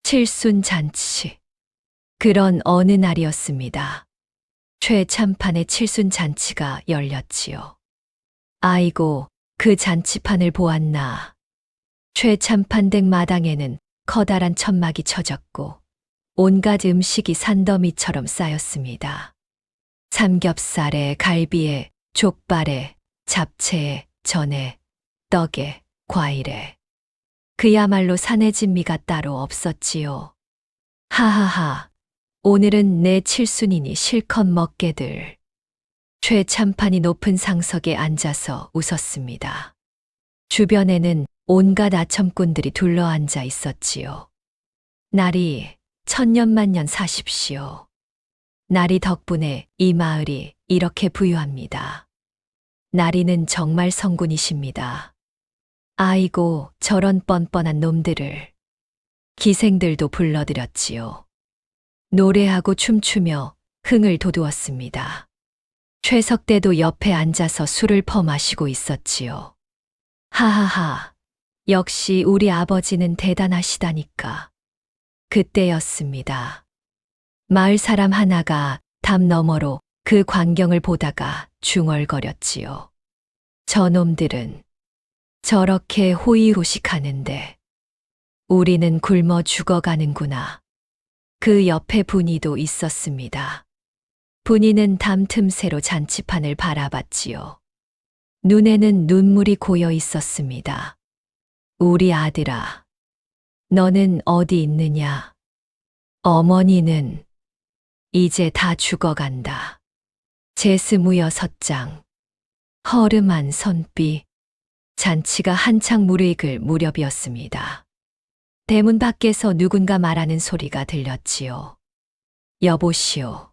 칠순잔치. 그런 어느 날이었습니다. 최참판의 칠순잔치가 열렸지요. 아이고, 그 잔치판을 보았나. 최참판 댁 마당에는 커다란 천막이 쳐졌고 온갖 음식이 산더미처럼 쌓였습니다. 삼겹살에 갈비에 족발에 잡채에 전에 떡에 과일에 그야말로 산의 진미가 따로 없었지요. 하하하, 오늘은 내 칠순이니 실컷 먹게들. 최참판이 높은 상석에 앉아서 웃었습니다. 주변에는 온갖 아첨꾼들이 둘러앉아 있었지요. 나리, 천년만년 사십시오. 나리 덕분에 이 마을이 이렇게 부유합니다. 나리는 정말 성군이십니다. 아이고, 저런 뻔뻔한 놈들을. 기생들도 불러들였지요. 노래하고 춤추며 흥을 돋우었습니다. 최석대도 옆에 앉아서 술을 퍼마시고 있었지요. 하하하, 역시 우리 아버지는 대단하시다니까. 그때였습니다. 마을 사람 하나가 담 너머로 그 광경을 보다가 중얼거렸지요. 저놈들은 저렇게 호의호식하는데 우리는 굶어 죽어가는구나. 그 옆에 분이도 있었습니다. 분이는 담 틈새로 잔치판을 바라봤지요. 눈에는 눈물이 고여 있었습니다. 우리 아들아, 너는 어디 있느냐? 어머니는 이제 다 죽어간다. 제스 26장. 허름한 선비. 잔치가 한창 무르익을 무렵이었습니다. 대문 밖에서 누군가 말하는 소리가 들렸지요. 여보시오.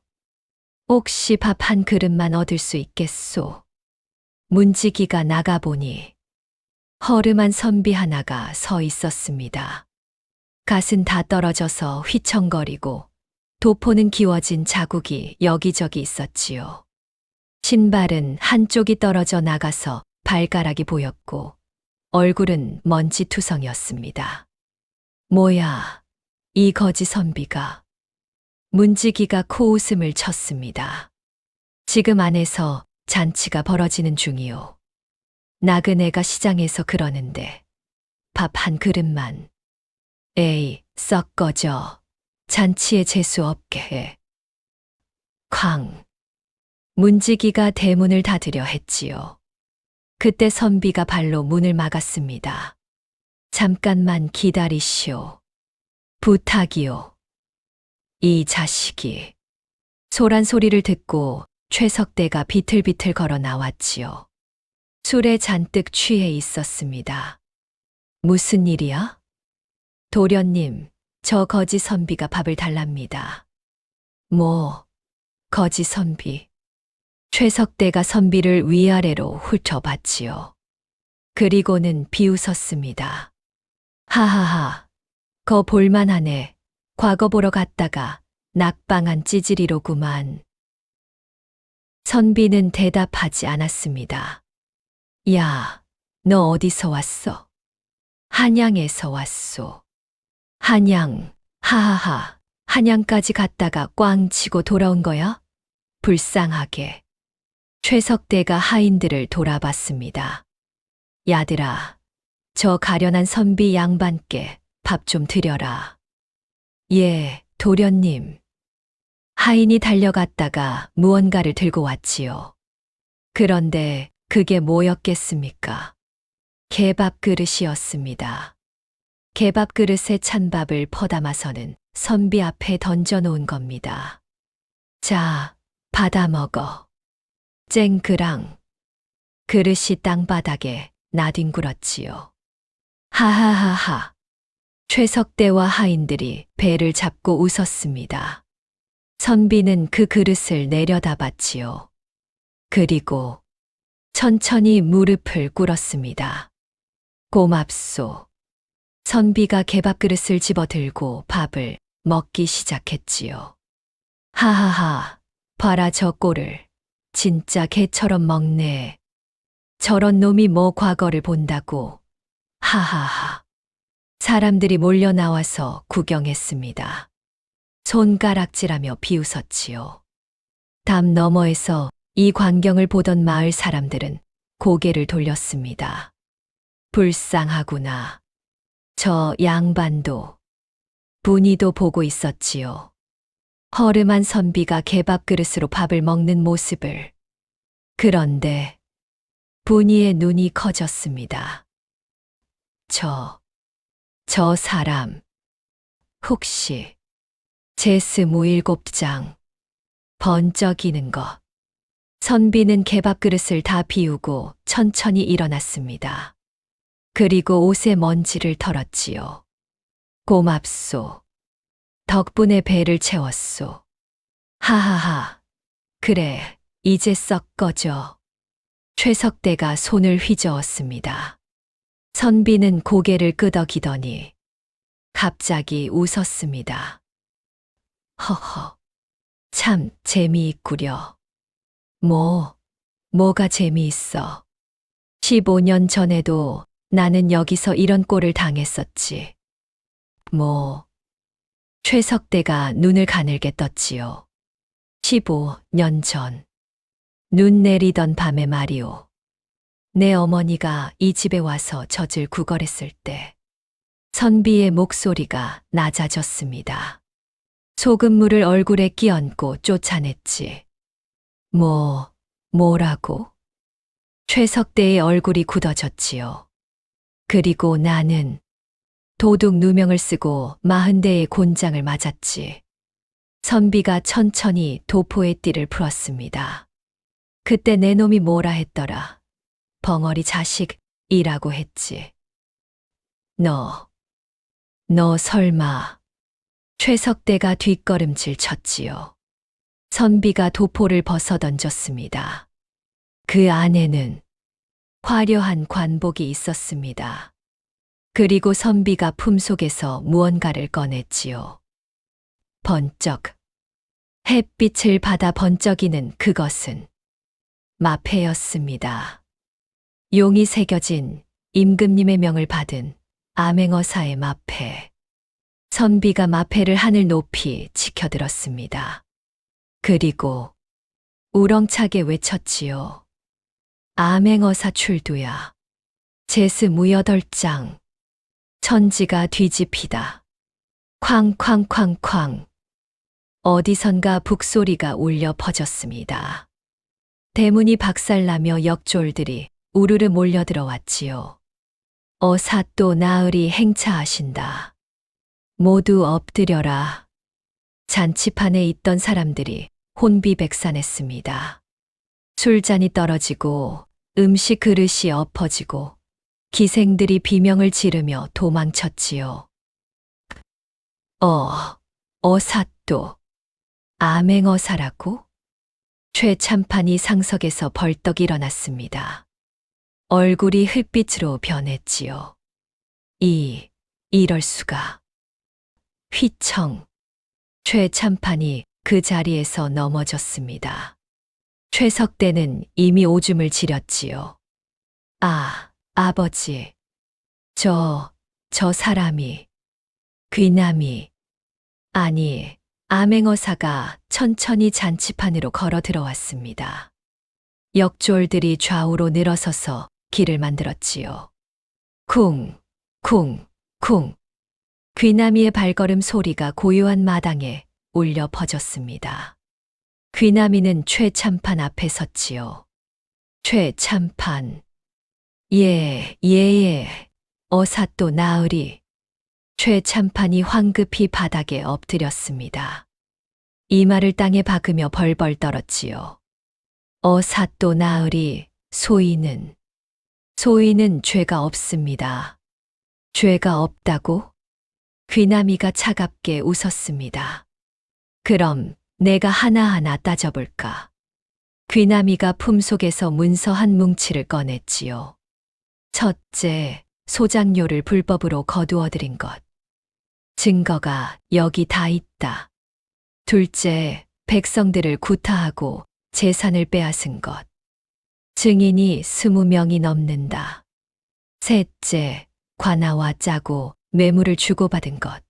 혹시 밥 한 그릇만 얻을 수 있겠소? 문지기가 나가보니 허름한 선비 하나가 서 있었습니다. 갓은 다 떨어져서 휘청거리고 도포는 기워진 자국이 여기저기 있었지요. 신발은 한쪽이 떨어져 나가서 발가락이 보였고 얼굴은 먼지투성이었습니다. 뭐야, 이 거지 선비가. 문지기가 코웃음을 쳤습니다. 지금 안에서 잔치가 벌어지는 중이오. 나그네가 시장에서 그러는데 밥 한 그릇만. 에이, 썩 꺼져. 잔치에 재수 없게 해. 쾅. 문지기가 대문을 닫으려 했지요. 그때 선비가 발로 문을 막았습니다. 잠깐만 기다리시오. 부탁이오. 이 자식이. 소란 소리를 듣고 최석대가 비틀비틀 걸어 나왔지요. 술에 잔뜩 취해 있었습니다. 무슨 일이야? 도련님, 저 거지 선비가 밥을 달랍니다. 뭐, 거지 선비. 최석대가 선비를 위아래로 훑어봤지요. 그리고는 비웃었습니다. 하하하, 거 볼만하네. 과거 보러 갔다가 낙방한 찌질이로구만. 선비는 대답하지 않았습니다. 야, 너 어디서 왔어? 한양에서 왔소. 한양, 하하하, 한양까지 갔다가 꽝 치고 돌아온 거야? 불쌍하게. 최석대가 하인들을 돌아봤습니다. 야들아, 저 가련한 선비 양반께 밥 좀 드려라. 예, 도련님. 하인이 달려갔다가 무언가를 들고 왔지요. 그런데 그게 뭐였겠습니까? 개밥 그릇이었습니다. 개밥 그릇에 찬 밥을 퍼담아서는 선비 앞에 던져놓은 겁니다. 자, 받아 먹어. 쨍그랑. 그릇이 땅바닥에 나뒹굴었지요. 하하하하. 최석대와 하인들이 배를 잡고 웃었습니다. 선비는 그 그릇을 내려다봤지요. 그리고 천천히 무릎을 꿇었습니다. 고맙소. 선비가 개밥 그릇을 집어들고 밥을 먹기 시작했지요. 하하하, 봐라 저 꼴을. 진짜 개처럼 먹네. 저런 놈이 뭐 과거를 본다고. 하하하. 사람들이 몰려 나와서 구경했습니다. 손가락질하며 비웃었지요. 담 너머에서 이 광경을 보던 마을 사람들은 고개를 돌렸습니다. 불쌍하구나. 저 양반도. 분이도 보고 있었지요. 허름한 선비가 개밥 그릇으로 밥을 먹는 모습을. 그런데 분이의 눈이 커졌습니다. 저 사람. 혹시 제스 무일곱장 번쩍이는 것. 선비는 개밥 그릇을 다 비우고 천천히 일어났습니다. 그리고 옷에 먼지를 털었지요. 고맙소. 덕분에 배를 채웠소. 하하하. 그래, 이제 썩 꺼져. 최석대가 손을 휘저었습니다. 선비는 고개를 끄덕이더니 갑자기 웃었습니다. 허허. 참 재미있구려. 뭐가 재미있어. 15년 전에도 나는 여기서 이런 꼴을 당했었지. 최석대가 눈을 가늘게 떴지요. 15년 전. 눈 내리던 밤에 말이오. 내 어머니가 이 집에 와서 젖을 구걸했을 때 선비의 목소리가 낮아졌습니다. 소금물을 얼굴에 끼얹고 쫓아냈지. 뭐라고? 최석대의 얼굴이 굳어졌지요. 그리고 나는 도둑 누명을 쓰고 40대의 곤장을 맞았지. 선비가 천천히 도포의 띠를 풀었습니다. 그때 내 놈이 뭐라 했더라. 벙어리 자식이라고 했지. 너 설마. 최석대가 뒷걸음질 쳤지요. 선비가 도포를 벗어던졌습니다. 그 안에는 화려한 관복이 있었습니다. 그리고 선비가 품속에서 무언가를 꺼냈지요. 번쩍. 햇빛을 받아 번쩍이는 그것은 마패였습니다. 용이 새겨진 임금님의 명을 받은 암행어사의 마패. 선비가 마패를 하늘 높이 치켜들었습니다. 그리고 우렁차게 외쳤지요. 암행어사 출두야. 제스 무여덟장. 천지가 뒤집히다. 쾅쾅쾅쾅. 어디선가 북소리가 울려 퍼졌습니다. 대문이 박살나며 역졸들이 우르르 몰려들어왔지요. 어사 또 나으리 행차하신다. 모두 엎드려라. 잔치판에 있던 사람들이 혼비백산했습니다. 술잔이 떨어지고 음식 그릇이 엎어지고 기생들이 비명을 지르며 도망쳤지요. 어사또 암행어사라고? 최참판이 상석에서 벌떡 일어났습니다. 얼굴이 흙빛으로 변했지요. 이럴 수가. 휘청. 최참판이 그 자리에서 넘어졌습니다. 최석대는 이미 오줌을 지렸지요. 아버지. 저 사람이, 귀남이, 아니, 암행어사가 천천히 잔치판으로 걸어 들어왔습니다. 역졸들이 좌우로 늘어서서 길을 만들었지요. 쿵, 쿵, 쿵. 귀남이의 발걸음 소리가 고요한 마당에 울려 퍼졌습니다. 귀남이는 최참판 앞에 섰지요. 최참판. 예. 어사 또 나으리. 최참판이 황급히 바닥에 엎드렸습니다. 이마를 땅에 박으며 벌벌 떨었지요. 어사 또 나으리. 소인은 죄가 없습니다. 죄가 없다고? 귀남이가 차갑게 웃었습니다. 그럼 내가 하나하나 따져볼까? 귀남이가 품속에서 문서 한 뭉치를 꺼냈지요. 첫째, 소장료를 불법으로 거두어들인 것. 증거가 여기 다 있다. 둘째, 백성들을 구타하고 재산을 빼앗은 것. 증인이 20명이 넘는다. 셋째, 관아와 짜고 뇌물을 주고받은 것.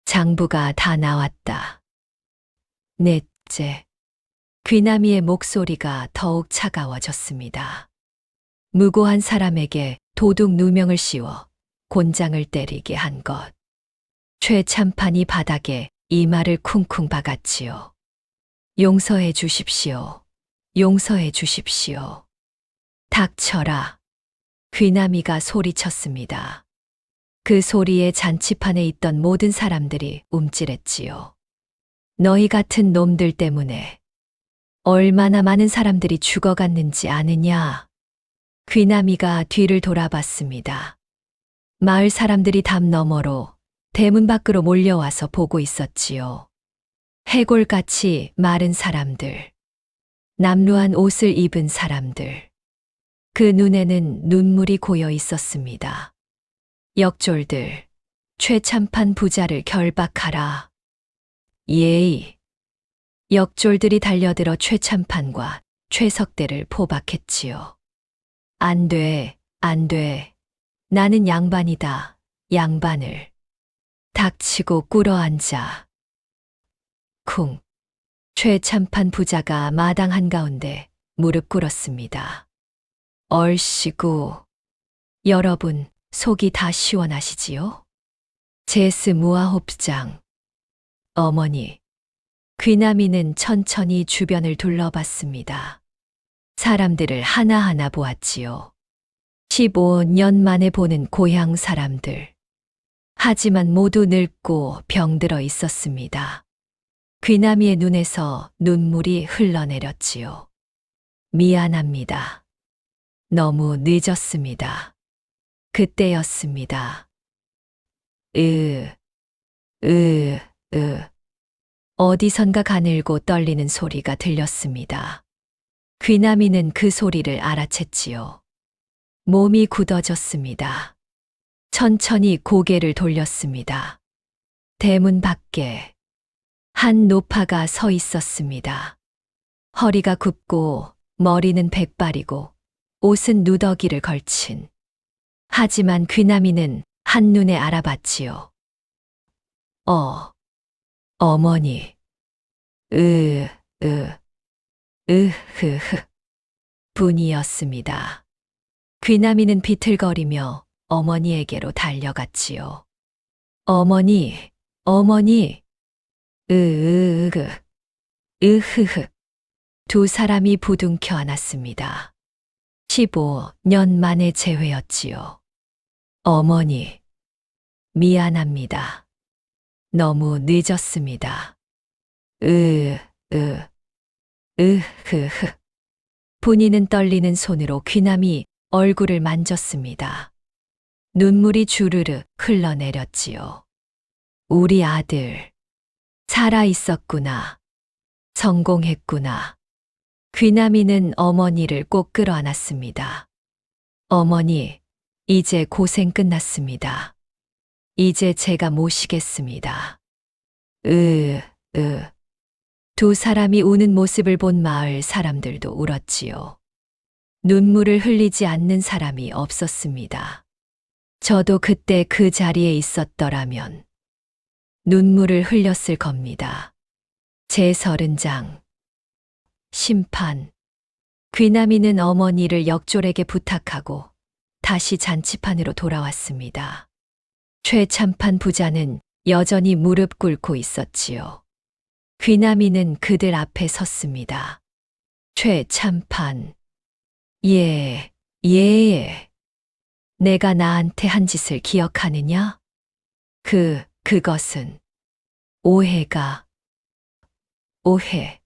장부가 다 나왔다. 넷째, 귀남이의 목소리가 더욱 차가워졌습니다. 무고한 사람에게 도둑 누명을 씌워 곤장을 때리게 한 것. 최참판이 바닥에 이마를 쿵쿵 박았지요. 용서해 주십시오. 용서해 주십시오. 닥쳐라. 귀남이가 소리쳤습니다. 그 소리에 잔치판에 있던 모든 사람들이 움찔했지요. 너희 같은 놈들 때문에 얼마나 많은 사람들이 죽어갔는지 아느냐? 귀남이가 뒤를 돌아봤습니다. 마을 사람들이 담 너머로 대문 밖으로 몰려와서 보고 있었지요. 해골같이 마른 사람들, 남루한 옷을 입은 사람들, 그 눈에는 눈물이 고여 있었습니다. 역졸들, 최참판 부자를 결박하라. 예의. 역졸들이 달려들어 최참판과 최석대를 포박했지요. 안 돼. 나는 양반이다. 양반을. 닥치고 꿇어앉아. 쿵. 최참판 부자가 마당 한가운데 무릎 꿇었습니다. 얼씨구. 여러분, 속이 다 시원하시지요? 제스 무아홉장. 어머니. 귀남이는 천천히 주변을 둘러봤습니다. 사람들을 하나하나 보았지요. 15년 만에 보는 고향 사람들. 하지만 모두 늙고 병들어 있었습니다. 귀남이의 눈에서 눈물이 흘러내렸지요. 미안합니다. 너무 늦었습니다. 그때였습니다. 어디선가 가늘고 떨리는 소리가 들렸습니다. 귀남이는 그 소리를 알아챘지요. 몸이 굳어졌습니다. 천천히 고개를 돌렸습니다. 대문 밖에 한 노파가 서 있었습니다. 허리가 굽고 머리는 백발이고 옷은 누더기를 걸친 하지만 귀남이는 한눈에 알아봤지요. 어머니. 으, 으흐흐. 분이었습니다. 귀남이는 비틀거리며 어머니에게로 달려갔지요. 어머니, 어머니. 으으으그, 으흐흐. 두 사람이 부둥켜 안았습니다. 15년 만의 재회였지요. 어머니, 미안합니다. 너무 늦었습니다. 으흐흐. 분이는 떨리는 손으로 귀남이 얼굴을 만졌습니다. 눈물이 주르르 흘러내렸지요. 우리 아들, 살아 있었구나. 성공했구나. 귀남이는 어머니를 꼭 끌어안았습니다. 어머니, 이제 고생 끝났습니다. 이제 제가 모시겠습니다. 두 사람이 우는 모습을 본 마을 사람들도 울었지요. 눈물을 흘리지 않는 사람이 없었습니다. 저도 그때 그 자리에 있었더라면 눈물을 흘렸을 겁니다. 제30장 심판. 귀남이는 어머니를 역졸에게 부탁하고 다시 잔치판으로 돌아왔습니다. 최참판 부자는 여전히 무릎 꿇고 있었지요. 귀남이는 그들 앞에 섰습니다. 최참판. 예. 내가 나한테 한 짓을 기억하느냐? 그것은 오해.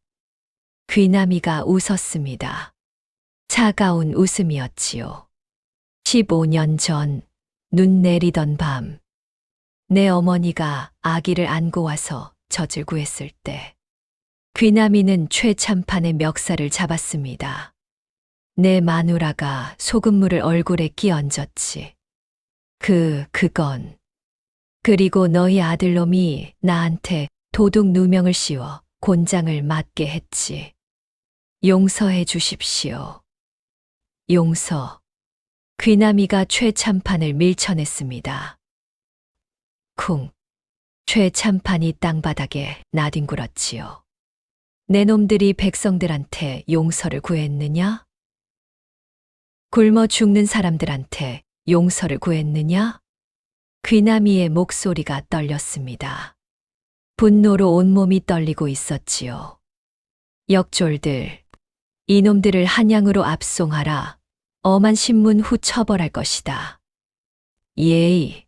귀남이가 웃었습니다. 차가운 웃음이었지요. 15년 전, 눈 내리던 밤, 내 어머니가 아기를 안고 와서 젖을 구했을 때, 귀남이는 최참판의 멱살을 잡았습니다. 내 마누라가 소금물을 얼굴에 끼얹었지. 그건. 그리고 너희 아들놈이 나한테 도둑 누명을 씌워 곤장을 맞게 했지. 용서해 주십시오. 용서. 귀남이가 최참판을 밀쳐냈습니다. 쿵. 최참판이 땅바닥에 나뒹굴었지요. 내 놈들이 백성들한테 용서를 구했느냐? 굶어 죽는 사람들한테 용서를 구했느냐? 귀남이의 목소리가 떨렸습니다. 분노로 온몸이 떨리고 있었지요. 역졸들, 이놈들을 한양으로 압송하라. 엄한 신문 후 처벌할 것이다. 예의.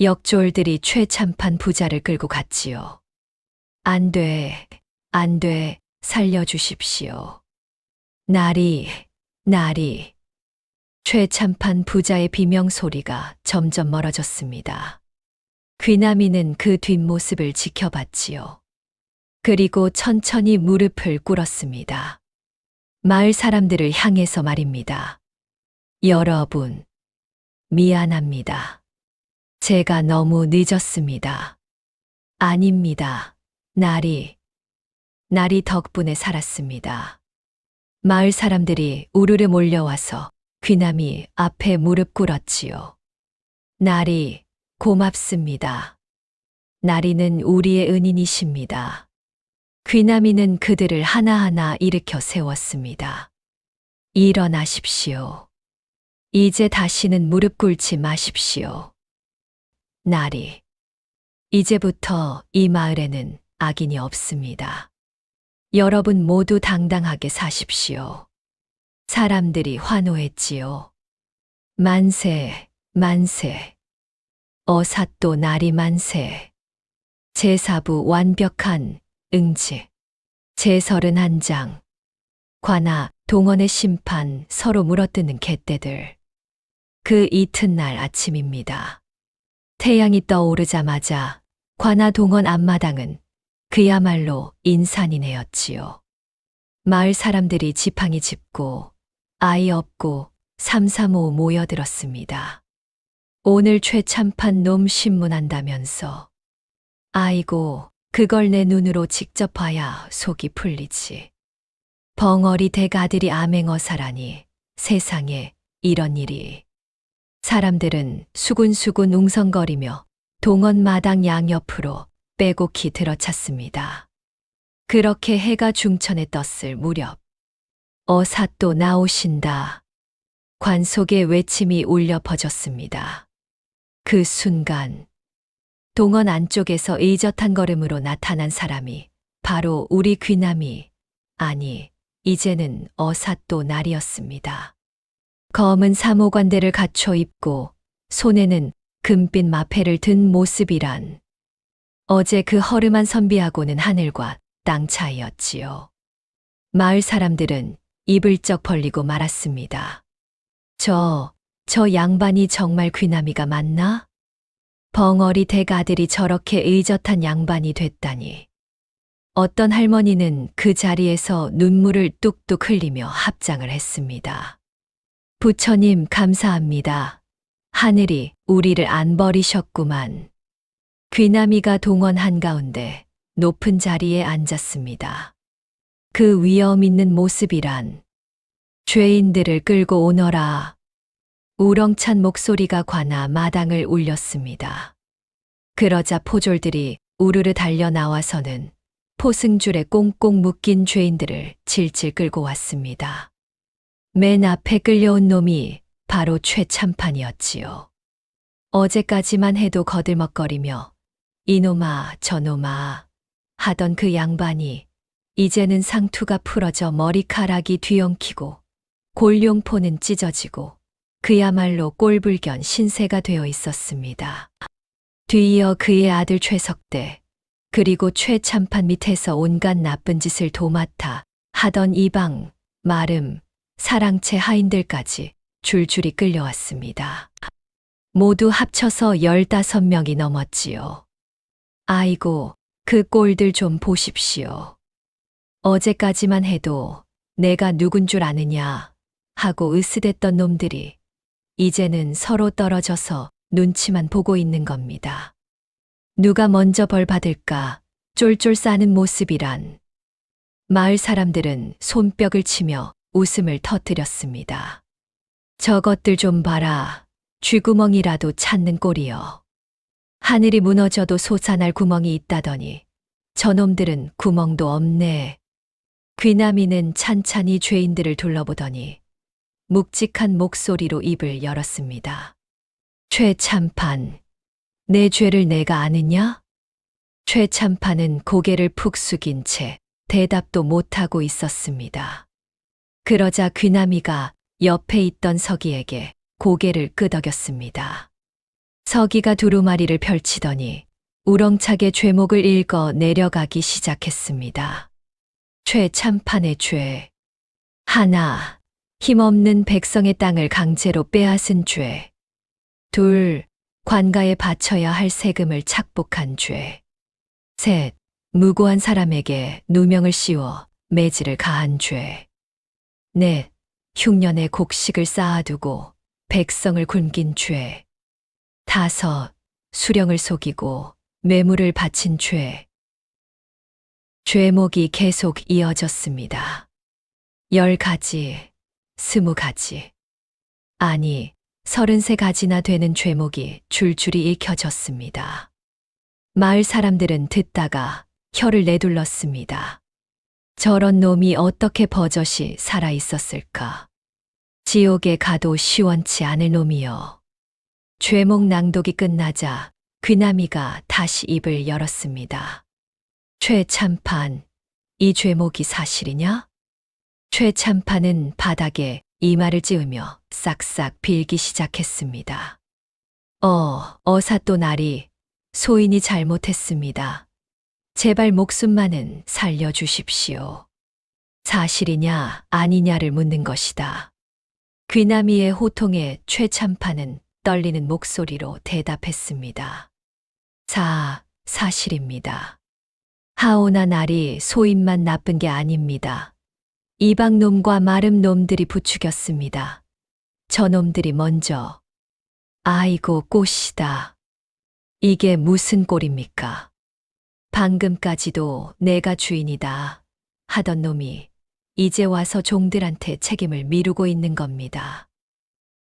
역졸들이 최참판 부자를 끌고 갔지요. 안 돼, 살려주십시오. 나리. 최참판 부자의 비명소리가 점점 멀어졌습니다. 귀남이는 그 뒷모습을 지켜봤지요. 그리고 천천히 무릎을 꿇었습니다. 마을 사람들을 향해서 말입니다. 여러분, 미안합니다. 제가 너무 늦었습니다. 아닙니다. 나리 덕분에 살았습니다. 마을 사람들이 우르르 몰려와서 귀남이 앞에 무릎 꿇었지요. 나리, 고맙습니다. 나리는 우리의 은인이십니다. 귀남이는 그들을 하나하나 일으켜 세웠습니다. 일어나십시오. 이제 다시는 무릎 꿇지 마십시오. 나리, 이제부터 이 마을에는 악인이 없습니다. 여러분 모두 당당하게 사십시오. 사람들이 환호했지요. 만세. 어사또 나리 만세. 제4부 완벽한 응지. 제31장. 관아, 동원의 심판, 서로 물어뜯는 갯대들. 그 이튿날 아침입니다. 태양이 떠오르자마자 관아 동원 앞마당은 그야말로 인산이네였지요. 마을 사람들이 지팡이 짚고 아이 업고 삼삼오오 모여들었습니다. 오늘 최참판 놈 신문한다면서. 아이고, 그걸 내 눈으로 직접 봐야 속이 풀리지. 벙어리 대가들이 암행어사라니 세상에 이런 일이. 사람들은 수군수군 웅성거리며 동원 마당 양옆으로 빼곡히 들어찼습니다. 그렇게 해가 중천에 떴을 무렵 어사또 나오신다. 관속의 외침이 울려 퍼졌습니다. 그 순간 동원 안쪽에서 의젓한 걸음으로 나타난 사람이 바로 우리 귀남이, 아니 이제는 어사또 날이었습니다. 검은 사모관대를 갖춰 입고 손에는 금빛 마패를 든 모습이란 어제 그 허름한 선비하고는 하늘과 땅 차이였지요. 마을 사람들은 입을 쩍 벌리고 말았습니다. 저 양반이 정말 귀남이가 맞나? 벙어리 댁아들이 저렇게 의젓한 양반이 됐다니. 어떤 할머니는 그 자리에서 눈물을 뚝뚝 흘리며 합장을 했습니다. 부처님 감사합니다. 하늘이 우리를 안 버리셨구만. 귀남이가 동원 한가운데 높은 자리에 앉았습니다. 그 위엄 있는 모습이란 죄인들을 끌고 오너라. 우렁찬 목소리가 관아 마당을 울렸습니다. 그러자 포졸들이 우르르 달려 나와서는 포승줄에 꽁꽁 묶인 죄인들을 질질 끌고 왔습니다. 맨 앞에 끌려온 놈이 바로 최참판이었지요. 어제까지만 해도 거들먹거리며 이놈아 저놈아 하던 그 양반이 이제는 상투가 풀어져 머리카락이 뒤엉키고 골룡포는 찢어지고 그야말로 꼴불견 신세가 되어 있었습니다. 뒤이어 그의 아들 최석대, 그리고 최참판 밑에서 온갖 나쁜 짓을 도맡아 하던 이방, 마름, 사랑채 하인들까지 줄줄이 끌려왔습니다. 모두 합쳐서 15명이 넘었지요. 아이고, 그 꼴들 좀 보십시오. 어제까지만 해도 내가 누군 줄 아느냐 하고 으스댔던 놈들이 이제는 서로 떨어져서 눈치만 보고 있는 겁니다. 누가 먼저 벌 받을까 쫄쫄 싸는 모습이란. 마을 사람들은 손뼉을 치며 웃음을 터뜨렸습니다. 저것들 좀 봐라. 쥐구멍이라도 찾는 꼴이여. 하늘이 무너져도 솟아날 구멍이 있다더니 저놈들은 구멍도 없네. 귀남이는 찬찬히 죄인들을 둘러보더니 묵직한 목소리로 입을 열었습니다. 최참판, 내 죄를 내가 아느냐? 최참판은 고개를 푹 숙인 채 대답도 못하고 있었습니다. 그러자 귀남이가 옆에 있던 서기에게 고개를 끄덕였습니다. 서기가 두루마리를 펼치더니 우렁차게 죄목을 읽어 내려가기 시작했습니다. 최참판의 죄. 하나, 힘없는 백성의 땅을 강제로 빼앗은 죄. 둘, 관가에 바쳐야 할 세금을 착복한 죄. 셋, 무고한 사람에게 누명을 씌워 매질을 가한 죄. 넷, 흉년에 곡식을 쌓아두고 백성을 굶긴 죄. 다섯, 수령을 속이고 뇌물을 바친 죄. 죄목이 계속 이어졌습니다. 10가지, 20가지. 아니, 33가지나 되는 죄목이 줄줄이 읽혀졌습니다. 마을 사람들은 듣다가 혀를 내둘렀습니다. 저런 놈이 어떻게 버젓이 살아 있었을까? 지옥에 가도 시원치 않을 놈이여. 죄목 낭독이 끝나자 귀남이가 다시 입을 열었습니다. 최참판, 이 죄목이 사실이냐? 최참판은 바닥에 이마를 찌으며 싹싹 빌기 시작했습니다. 어사또 나리, 소인이 잘못했습니다. 제발 목숨만은 살려주십시오. 사실이냐 아니냐를 묻는 것이다. 귀남이의 호통에 최참판은 떨리는 목소리로 대답했습니다. 사실입니다. 하오나 나리 소인만 나쁜 게 아닙니다. 이방놈과 마름놈들이 부추겼습니다. 저놈들이 먼저. 아이고 꽃이다. 이게 무슨 꼴입니까? 방금까지도 내가 주인이다 하던 놈이 이제 와서 종들한테 책임을 미루고 있는 겁니다.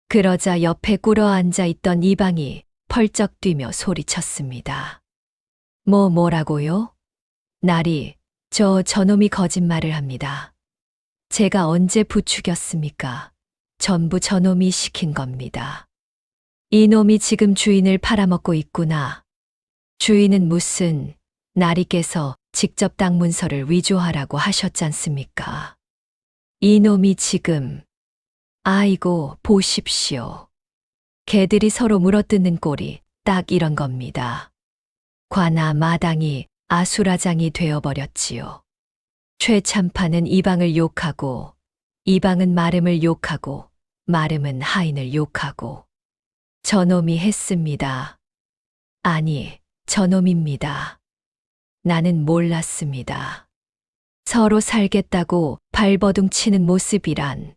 그러자 옆에 꿇어 앉아 있던 이방이 펄쩍 뛰며 소리쳤습니다. 뭐라고요? 나리, 저놈이 거짓말을 합니다. 제가 언제 부추겼습니까? 전부 저놈이 시킨 겁니다. 이놈이 지금 주인을 팔아먹고 있구나. 주인은 무슨 나리께서 직접 땅 문서를 위조하라고 하셨잖습니까? 이놈이 지금 아이고 보십시오. 개들이 서로 물어뜯는 꼴이 딱 이런 겁니다. 관아 마당이 아수라장이 되어버렸지요. 최참판은 이방을 욕하고 이방은 마름을 욕하고 마름은 하인을 욕하고 저놈이 했습니다. 아니, 저놈입니다. 나는 몰랐습니다. 서로 살겠다고 발버둥 치는 모습이란.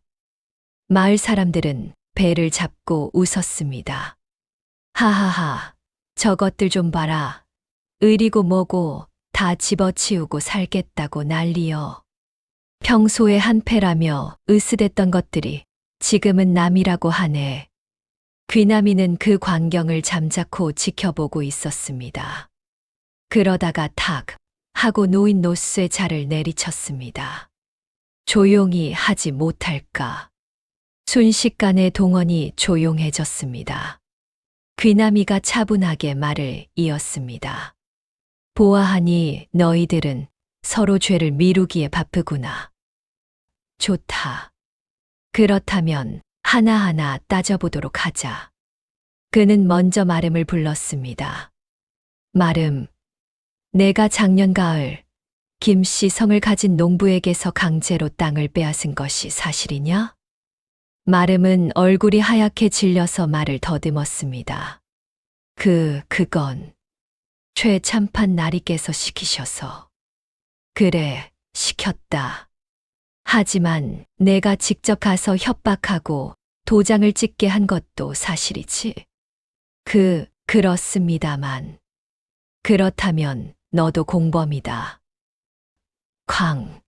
마을 사람들은 배를 잡고 웃었습니다. 하하하, 저것들 좀 봐라. 의리고 뭐고 다 집어치우고 살겠다고 난리여. 평소에 한패라며 으스댔던 것들이 지금은 남이라고 하네. 귀남이는 그 광경을 잠자코 지켜보고 있었습니다. 그러다가 탁 하고 노인 노쇠 자를 내리쳤습니다. 조용히 하지 못할까. 순식간에 동원이 조용해졌습니다. 귀남이가 차분하게 말을 이었습니다. 보아하니 너희들은 서로 죄를 미루기에 바쁘구나. 좋다. 그렇다면 하나하나 따져보도록 하자. 그는 먼저 마름을 불렀습니다. 마름, 내가 작년 가을 김씨 성을 가진 농부에게서 강제로 땅을 빼앗은 것이 사실이냐? 마름은 얼굴이 하얗게 질려서 말을 더듬었습니다. 그건 최참판 나리께서 시키셔서. 그래, 시켰다. 하지만 내가 직접 가서 협박하고 도장을 찍게 한 것도 사실이지. 그렇습니다만. 그렇다면 너도 공범이다. 쾅.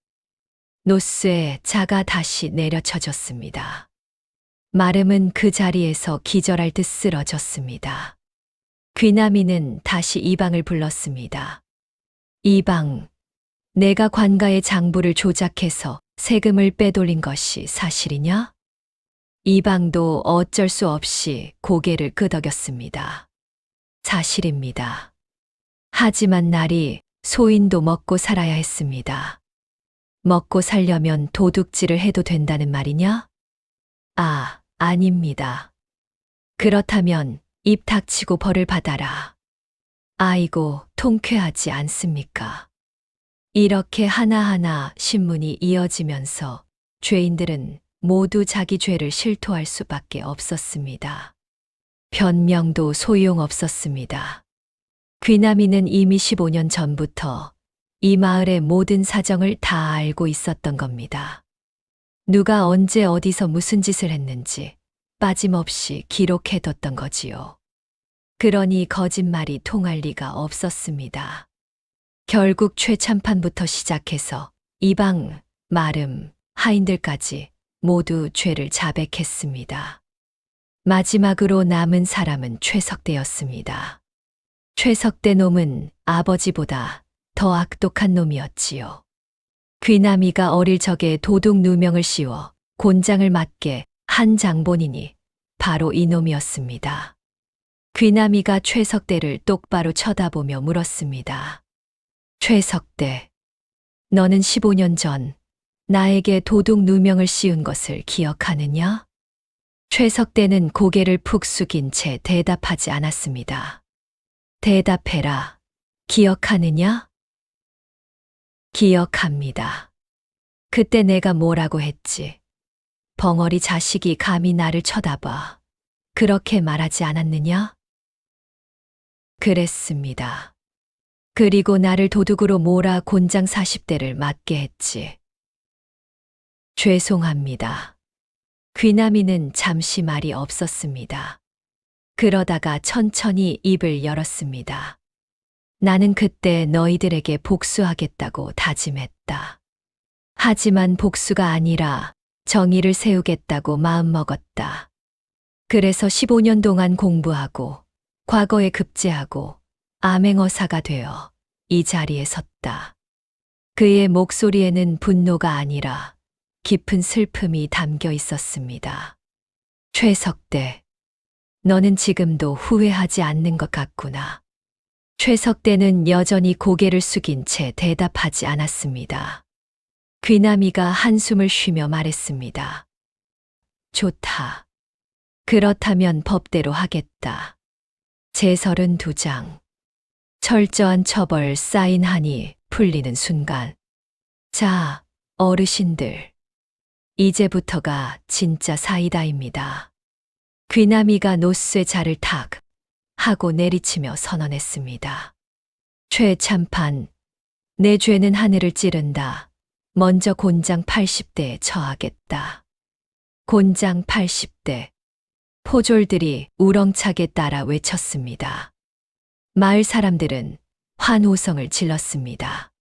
노쇠 자가 다시 내려쳐졌습니다. 마름은 그 자리에서 기절할 듯 쓰러졌습니다. 귀남이는 다시 이방을 불렀습니다. 이방, 내가 관가의 장부를 조작해서 세금을 빼돌린 것이 사실이냐? 이방도 어쩔 수 없이 고개를 끄덕였습니다. 사실입니다. 하지만 날이 소인도 먹고 살아야 했습니다. 먹고 살려면 도둑질을 해도 된다는 말이냐? 아닙니다. 그렇다면 입 닥치고 벌을 받아라. 아이고, 통쾌하지 않습니까? 이렇게 하나하나 신문이 이어지면서 죄인들은 모두 자기 죄를 실토할 수밖에 없었습니다. 변명도 소용없었습니다. 귀남이는 이미 15년 전부터 이 마을의 모든 사정을 다 알고 있었던 겁니다. 누가 언제 어디서 무슨 짓을 했는지 빠짐없이 기록해뒀던 거지요. 그러니 거짓말이 통할 리가 없었습니다. 결국 최참판부터 시작해서 이방, 마름, 하인들까지 모두 죄를 자백했습니다. 마지막으로 남은 사람은 최석대였습니다. 최석대 놈은 아버지보다 더 악독한 놈이었지요. 귀남이가 어릴 적에 도둑 누명을 씌워 곤장을 맞게 한 장본인이 바로 이놈이었습니다. 귀남이가 최석대를 똑바로 쳐다보며 물었습니다. 최석대, 너는 15년 전 나에게 도둑 누명을 씌운 것을 기억하느냐? 최석대는 고개를 푹 숙인 채 대답하지 않았습니다. 대답해라. 기억하느냐? 기억합니다. 그때 내가 뭐라고 했지? 벙어리 자식이 감히 나를 쳐다봐. 그렇게 말하지 않았느냐? 그랬습니다. 그리고 나를 도둑으로 몰아 곤장 40대를 맞게 했지. 죄송합니다. 귀남이는 잠시 말이 없었습니다. 그러다가 천천히 입을 열었습니다. 나는 그때 너희들에게 복수하겠다고 다짐했다. 하지만 복수가 아니라 정의를 세우겠다고 마음먹었다. 그래서 15년 동안 공부하고 과거에 급제하고 암행어사가 되어 이 자리에 섰다. 그의 목소리에는 분노가 아니라 깊은 슬픔이 담겨 있었습니다. 최석대, 너는 지금도 후회하지 않는 것 같구나. 최석대는 여전히 고개를 숙인 채 대답하지 않았습니다. 귀남이가 한숨을 쉬며 말했습니다. 좋다. 그렇다면 법대로 하겠다. 제32장. 철저한 처벌 사인하니 풀리는 순간. 자, 어르신들. 이제부터가 진짜 사이다입니다. 귀남이가 노쇠 자를 탁 하고 내리치며 선언했습니다. 최참판, 내 죄는 하늘을 찌른다. 먼저 곤장 80대에 처하겠다. 곤장 80대. 포졸들이 우렁차게 따라 외쳤습니다. 마을 사람들은 환호성을 질렀습니다.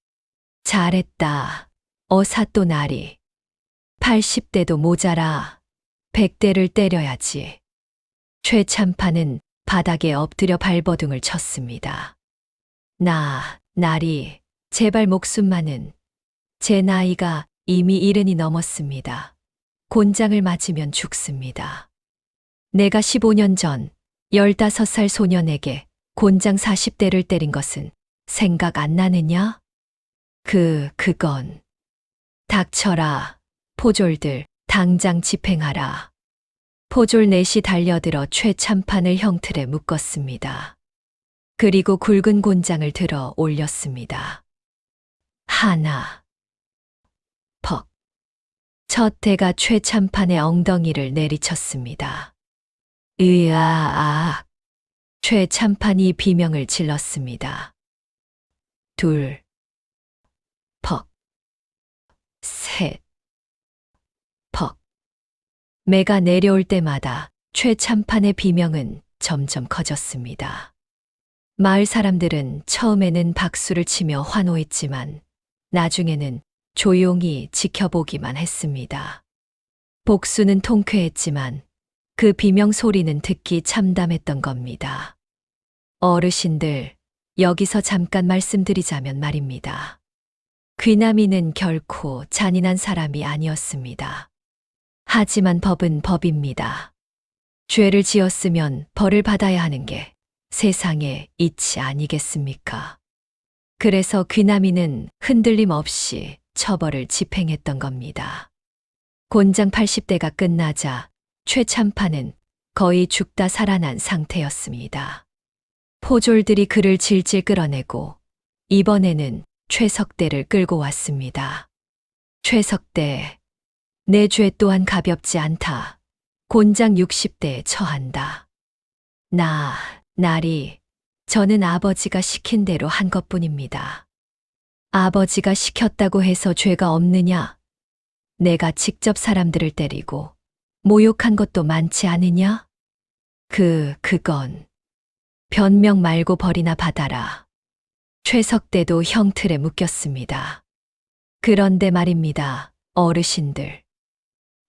잘했다. 어사또 나리. 80대도 모자라. 100대를 때려야지. 최참판은 바닥에 엎드려 발버둥을 쳤습니다. 나리, 제발 목숨만은. 제 나이가 이미 70이 넘었습니다. 곤장을 맞으면 죽습니다. 내가 15년 전 15살 소년에게 곤장 40대를 때린 것은 생각 안 나느냐? 그건. 닥쳐라. 포졸들, 당장 집행하라. 포졸 넷이 달려들어 최참판을 형틀에 묶었습니다. 그리고 굵은 곤장을 들어 올렸습니다. 하나. 퍽. 첫 대가 최참판의 엉덩이를 내리쳤습니다. 으아악. 최참판이 비명을 질렀습니다. 둘. 퍽. 셋. 퍽. 매가 내려올 때마다 최참판의 비명은 점점 커졌습니다. 마을 사람들은 처음에는 박수를 치며 환호했지만 나중에는 조용히 지켜보기만 했습니다. 복수는 통쾌했지만 그 비명 소리는 듣기 참담했던 겁니다. 어르신들, 여기서 잠깐 말씀드리자면 말입니다. 귀남이는 결코 잔인한 사람이 아니었습니다. 하지만 법은 법입니다. 죄를 지었으면 벌을 받아야 하는 게 세상의 이치 아니겠습니까? 그래서 귀남이는 흔들림 없이 처벌을 집행했던 겁니다. 곤장 80대가 끝나자 최참판은 거의 죽다 살아난 상태였습니다. 포졸들이 그를 질질 끌어내고 이번에는 최석대를 끌고 왔습니다. 최석대, 내 죄 또한 가볍지 않다. 곤장 60대에 처한다. 나리, 저는 아버지가 시킨 대로 한 것뿐입니다. 아버지가 시켰다고 해서 죄가 없느냐? 내가 직접 사람들을 때리고 모욕한 것도 많지 않으냐? 그건 변명 말고 벌이나 받아라. 최석대도 형틀에 묶였습니다. 그런데 말입니다, 어르신들.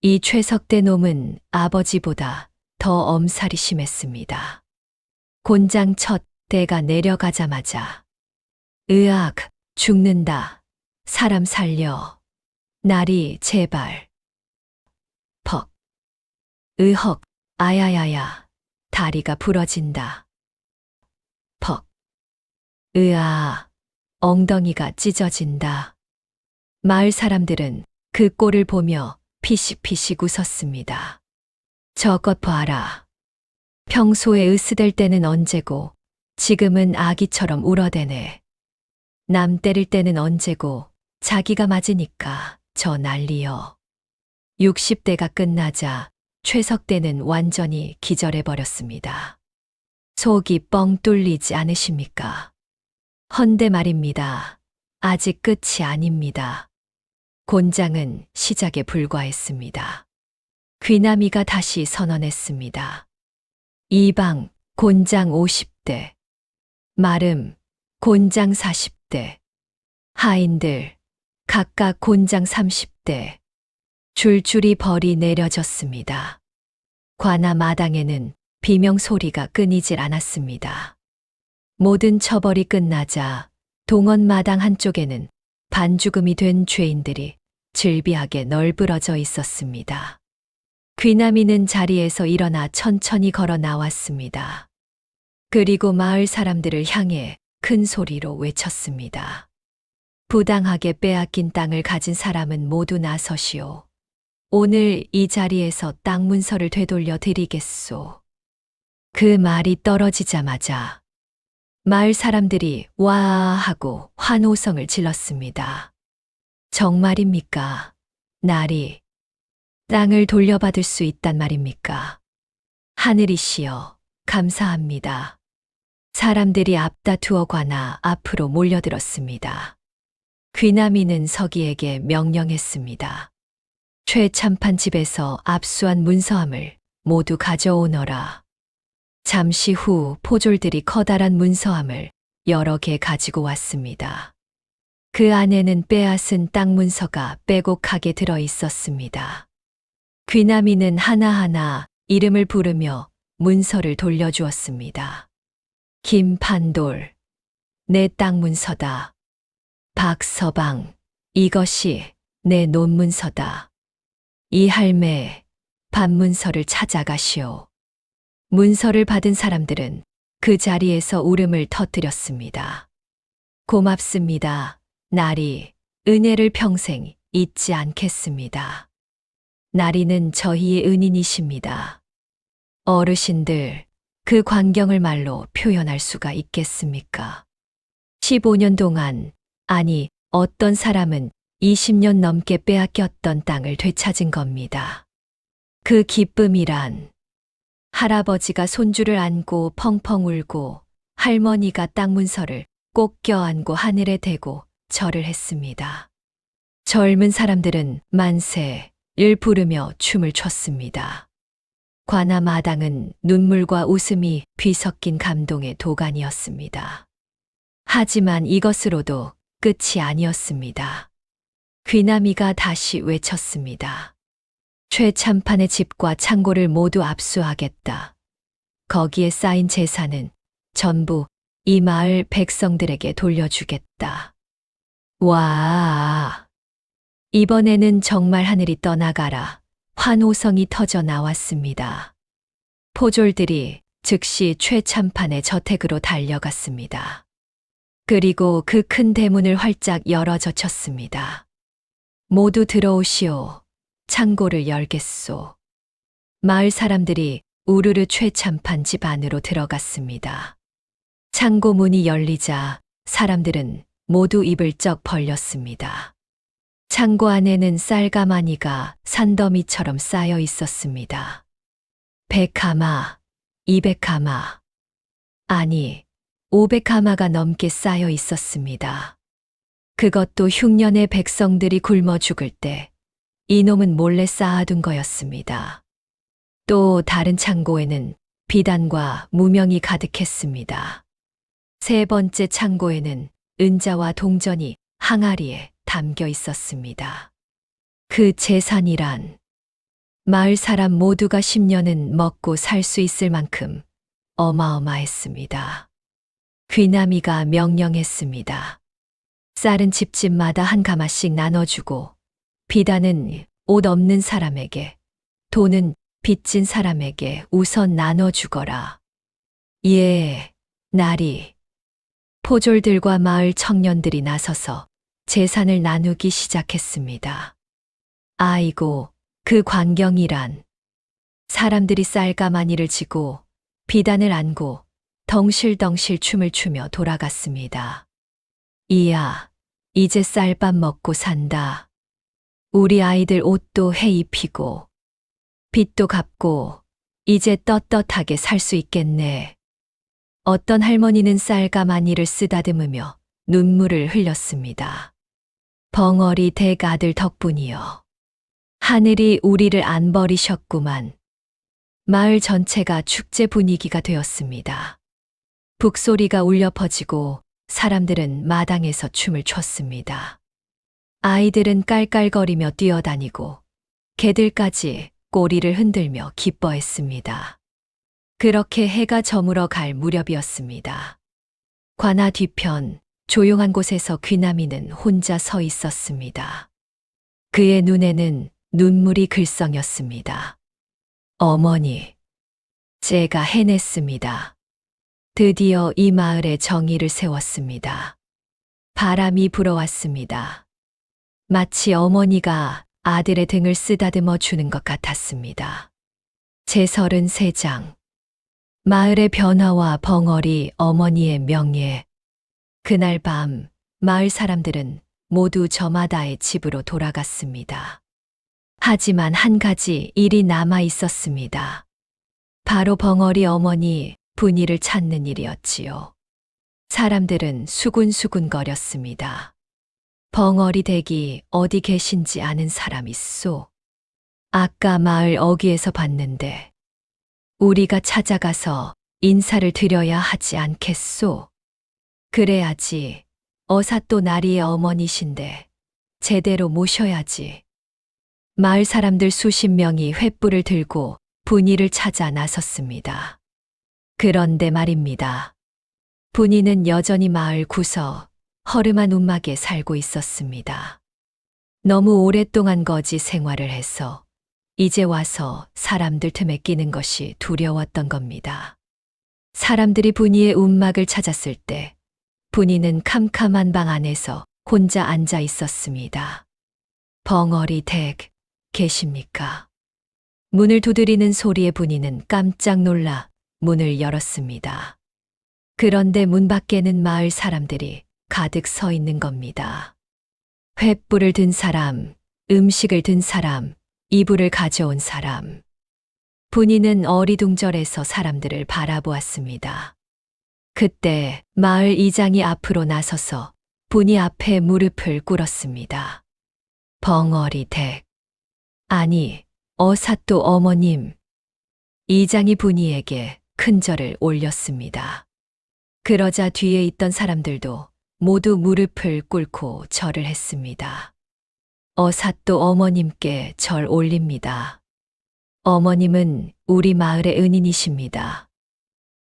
이 최석대 놈은 아버지보다 더 엄살이 심했습니다. 곤장 첫 대가 내려가자마자 으악, 죽는다. 사람 살려. 나리, 제발. 퍽. 으헉, 아야야야. 다리가 부러진다. 퍽. 으아, 엉덩이가 찢어진다. 마을 사람들은 그 꼴을 보며 피식피식 웃었습니다. 저것 봐라. 평소에 으스댈 때는 언제고 지금은 아기처럼 울어대네. 남 때릴 때는 언제고 자기가 맞으니까 저 난리여. 60대가 끝나자 최석대는 완전히 기절해버렸습니다. 속이 뻥 뚫리지 않으십니까? 헌데 말입니다. 아직 끝이 아닙니다. 곤장은 시작에 불과했습니다. 귀남이가 다시 선언했습니다. 이방, 곤장 50대. 마름, 곤장 40대. 하인들, 각각 곤장 30대. 줄줄이 벌이 내려졌습니다. 관아 마당에는 비명 소리가 끊이질 않았습니다. 모든 처벌이 끝나자 동원 마당 한쪽에는 반죽음이 된 죄인들이 즐비하게 널브러져 있었습니다. 귀남이는 자리에서 일어나 천천히 걸어 나왔습니다. 그리고 마을 사람들을 향해 큰 소리로 외쳤습니다. 부당하게 빼앗긴 땅을 가진 사람은 모두 나서시오. 오늘 이 자리에서 땅 문서를 되돌려 드리겠소. 그 말이 떨어지자마자 마을 사람들이 와 하고 환호성을 질렀습니다. 정말입니까? 날이 땅을 돌려받을 수 있단 말입니까? 하늘이시여, 감사합니다. 사람들이 앞다투어 관아 앞으로 몰려들었습니다. 귀남이는 서기에게 명령했습니다. 최참판 집에서 압수한 문서함을 모두 가져오너라. 잠시 후 포졸들이 커다란 문서함을 여러 개 가지고 왔습니다. 그 안에는 빼앗은 땅 문서가 빼곡하게 들어 있었습니다. 귀남이는 하나하나 이름을 부르며 문서를 돌려주었습니다. 김판돌, 내 땅 문서다. 박서방, 이것이 내 논문서다. 이할매, 반문서를 찾아가시오. 문서를 받은 사람들은 그 자리에서 울음을 터뜨렸습니다. 고맙습니다. 나리, 은혜를 평생 잊지 않겠습니다. 나리는 저희의 은인이십니다. 어르신들, 그 광경을 말로 표현할 수가 있겠습니까? 15년 동안, 아니, 어떤 사람은 20년 넘게 빼앗겼던 땅을 되찾은 겁니다. 그 기쁨이란 할아버지가 손주를 안고 펑펑 울고 할머니가 땅 문서를 꼭 껴안고 하늘에 대고 절을 했습니다. 젊은 사람들은 만세를 부르며 춤을 췄습니다. 관아 마당은 눈물과 웃음이 뒤섞인 감동의 도가니였습니다. 하지만 이것으로도 끝이 아니었습니다. 귀남이가 다시 외쳤습니다. 최참판의 집과 창고를 모두 압수하겠다. 거기에 쌓인 재산은 전부 이 마을 백성들에게 돌려주겠다. 와! 이번에는 정말 하늘이 떠나가라. 환호성이 터져 나왔습니다. 포졸들이 즉시 최참판의 저택으로 달려갔습니다. 그리고 그 큰 대문을 활짝 열어 젖혔습니다. 모두 들어오시오. 창고를 열겠소. 마을 사람들이 우르르 최참판 집 안으로 들어갔습니다. 창고 문이 열리자 사람들은 모두 입을 쩍 벌렸습니다. 창고 안에는 쌀가마니가 산더미처럼 쌓여 있었습니다. 100가마, 200가마, 아니 500가마가 넘게 쌓여 있었습니다. 그것도 흉년의 백성들이 굶어 죽을 때 이놈은 몰래 쌓아둔 거였습니다. 또 다른 창고에는 비단과 무명이 가득했습니다. 세 번째 창고에는 은자와 동전이 항아리에 담겨 있었습니다. 그 재산이란 마을 사람 모두가 10년은 먹고 살 수 있을 만큼 어마어마했습니다. 귀남이가 명령했습니다. 쌀은 집집마다 한 가마씩 나눠주고 비단은 옷 없는 사람에게, 돈은 빚진 사람에게 우선 나눠주거라. 예, 나리. 포졸들과 마을 청년들이 나서서 재산을 나누기 시작했습니다. 아이고, 그 광경이란. 사람들이 쌀가마니를 지고 비단을 안고 덩실덩실 춤을 추며 돌아갔습니다. 이야, 이제 쌀밥 먹고 산다. 우리 아이들 옷도 해 입히고 빚도 갚고 이제 떳떳하게 살 수 있겠네. 어떤 할머니는 쌀가마니를 쓰다듬으며 눈물을 흘렸습니다. 벙어리 댁아들 덕분이여. 하늘이 우리를 안 버리셨구만. 마을 전체가 축제 분위기가 되었습니다. 북소리가 울려 퍼지고 사람들은 마당에서 춤을 췄습니다. 아이들은 깔깔거리며 뛰어다니고 개들까지 꼬리를 흔들며 기뻐했습니다. 그렇게 해가 저물어 갈 무렵이었습니다. 관아 뒤편 조용한 곳에서 귀남이는 혼자 서 있었습니다. 그의 눈에는 눈물이 글썽였습니다. 어머니, 제가 해냈습니다. 드디어 이 마을에 정의를 세웠습니다. 바람이 불어왔습니다. 마치 어머니가 아들의 등을 쓰다듬어 주는 것 같았습니다. 제33장. 마을의 변화와 벙어리 어머니의 명예. 그날 밤 마을 사람들은 모두 저마다의 집으로 돌아갔습니다. 하지만 한 가지 일이 남아 있었습니다. 바로 벙어리 어머니 분이를 찾는 일이었지요. 사람들은 수군수군거렸습니다. 벙어리 댁이 어디 계신지 아는 사람 있소? 아까 마을 어귀에서 봤는데 우리가 찾아가서 인사를 드려야 하지 않겠소? 그래야지. 어사또 나리의 어머니신데 제대로 모셔야지. 마을 사람들 수십 명이 횃불을 들고 분이를 찾아 나섰습니다. 그런데 말입니다. 분이는 여전히 마을 구석 허름한 움막에 살고 있었습니다. 너무 오랫동안 거지 생활을 해서 이제 와서 사람들 틈에 끼는 것이 두려웠던 겁니다. 사람들이 분이의 움막을 찾았을 때 분이는 캄캄한 방 안에서 혼자 앉아 있었습니다. 벙어리 댁 계십니까? 문을 두드리는 소리에 분이는 깜짝 놀라 문을 열었습니다. 그런데 문 밖에는 마을 사람들이 가득 서 있는 겁니다. 횃불을 든 사람, 음식을 든 사람, 이불을 가져온 사람. 분이는 어리둥절해서 사람들을 바라보았습니다. 그때 마을 이장이 앞으로 나서서 분이 앞에 무릎을 꿇었습니다. 벙어리 댁. 아니, 어사또 어머님. 이장이 분이에게 큰 절을 올렸습니다. 그러자 뒤에 있던 사람들도 모두 무릎을 꿇고 절을 했습니다. 어사또 어머님께 절 올립니다. 어머님은 우리 마을의 은인이십니다.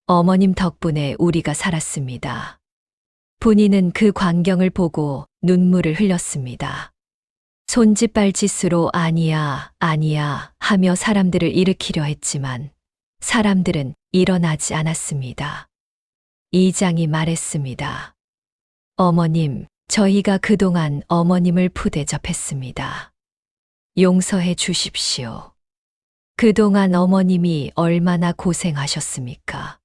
어머님 덕분에 우리가 살았습니다. 분이는 그 광경을 보고 눈물을 흘렸습니다. 손짓발짓으로 아니야, 아니야 하며 사람들을 일으키려 했지만 사람들은 일어나지 않았습니다. 이장이 말했습니다. 어머님, 저희가 그동안 어머님을 푸대접했습니다. 용서해 주십시오. 그동안 어머님이 얼마나 고생하셨습니까?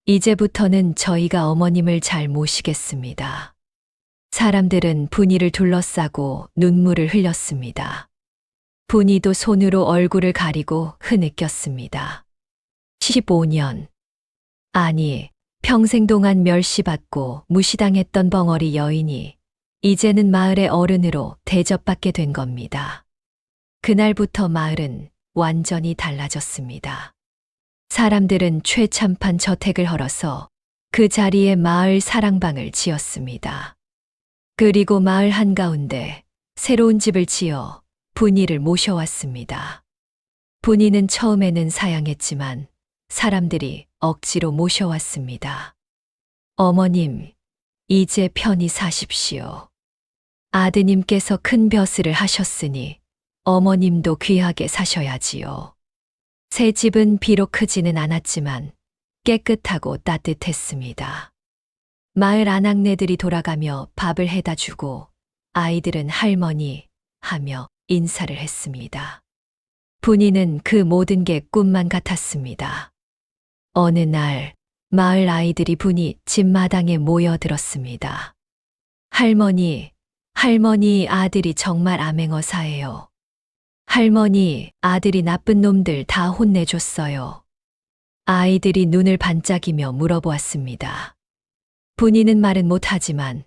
이제부터는 저희가 어머님을 잘 모시겠습니다. 사람들은 분이를 둘러싸고 눈물을 흘렸습니다. 분이도 손으로 얼굴을 가리고 흐느꼈습니다. 15년. 아니, 평생 동안 멸시받고 무시당했던 벙어리 여인이 이제는 마을의 어른으로 대접받게 된 겁니다. 그날부터 마을은 완전히 달라졌습니다. 사람들은 최참판 저택을 헐어서 그 자리에 마을 사랑방을 지었습니다. 그리고 마을 한가운데 새로운 집을 지어 분이를 모셔왔습니다. 분이는 처음에는 사양했지만 사람들이 억지로 모셔왔습니다. 어머님, 이제 편히 사십시오. 아드님께서 큰 벼슬을 하셨으니 어머님도 귀하게 사셔야지요. 새 집은 비록 크지는 않았지만 깨끗하고 따뜻했습니다. 마을 아낙네들이 돌아가며 밥을 해다 주고 아이들은 할머니 하며 인사를 했습니다. 분이는 그 모든 게 꿈만 같았습니다. 어느 날 마을 아이들이 분이 집 마당에 모여들었습니다. 할머니, 할머니 아들이 정말 암행어사예요. 할머니, 아들이 나쁜 놈들 다 혼내줬어요. 아이들이 눈을 반짝이며 물어보았습니다. 분이는 말은 못하지만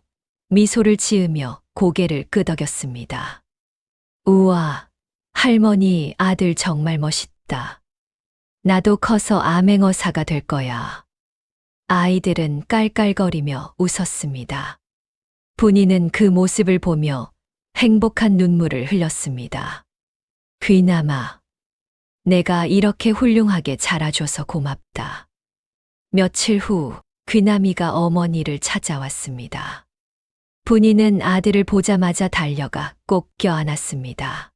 미소를 지으며 고개를 끄덕였습니다. 우와, 할머니 아들 정말 멋있다. 나도 커서 암행어사가 될 거야. 아이들은 깔깔거리며 웃었습니다. 분이는 그 모습을 보며 행복한 눈물을 흘렸습니다. 귀남아, 내가 이렇게 훌륭하게 자라줘서 고맙다. 며칠 후 귀남이가 어머니를 찾아왔습니다. 분이는 아들을 보자마자 달려가 꼭 껴안았습니다.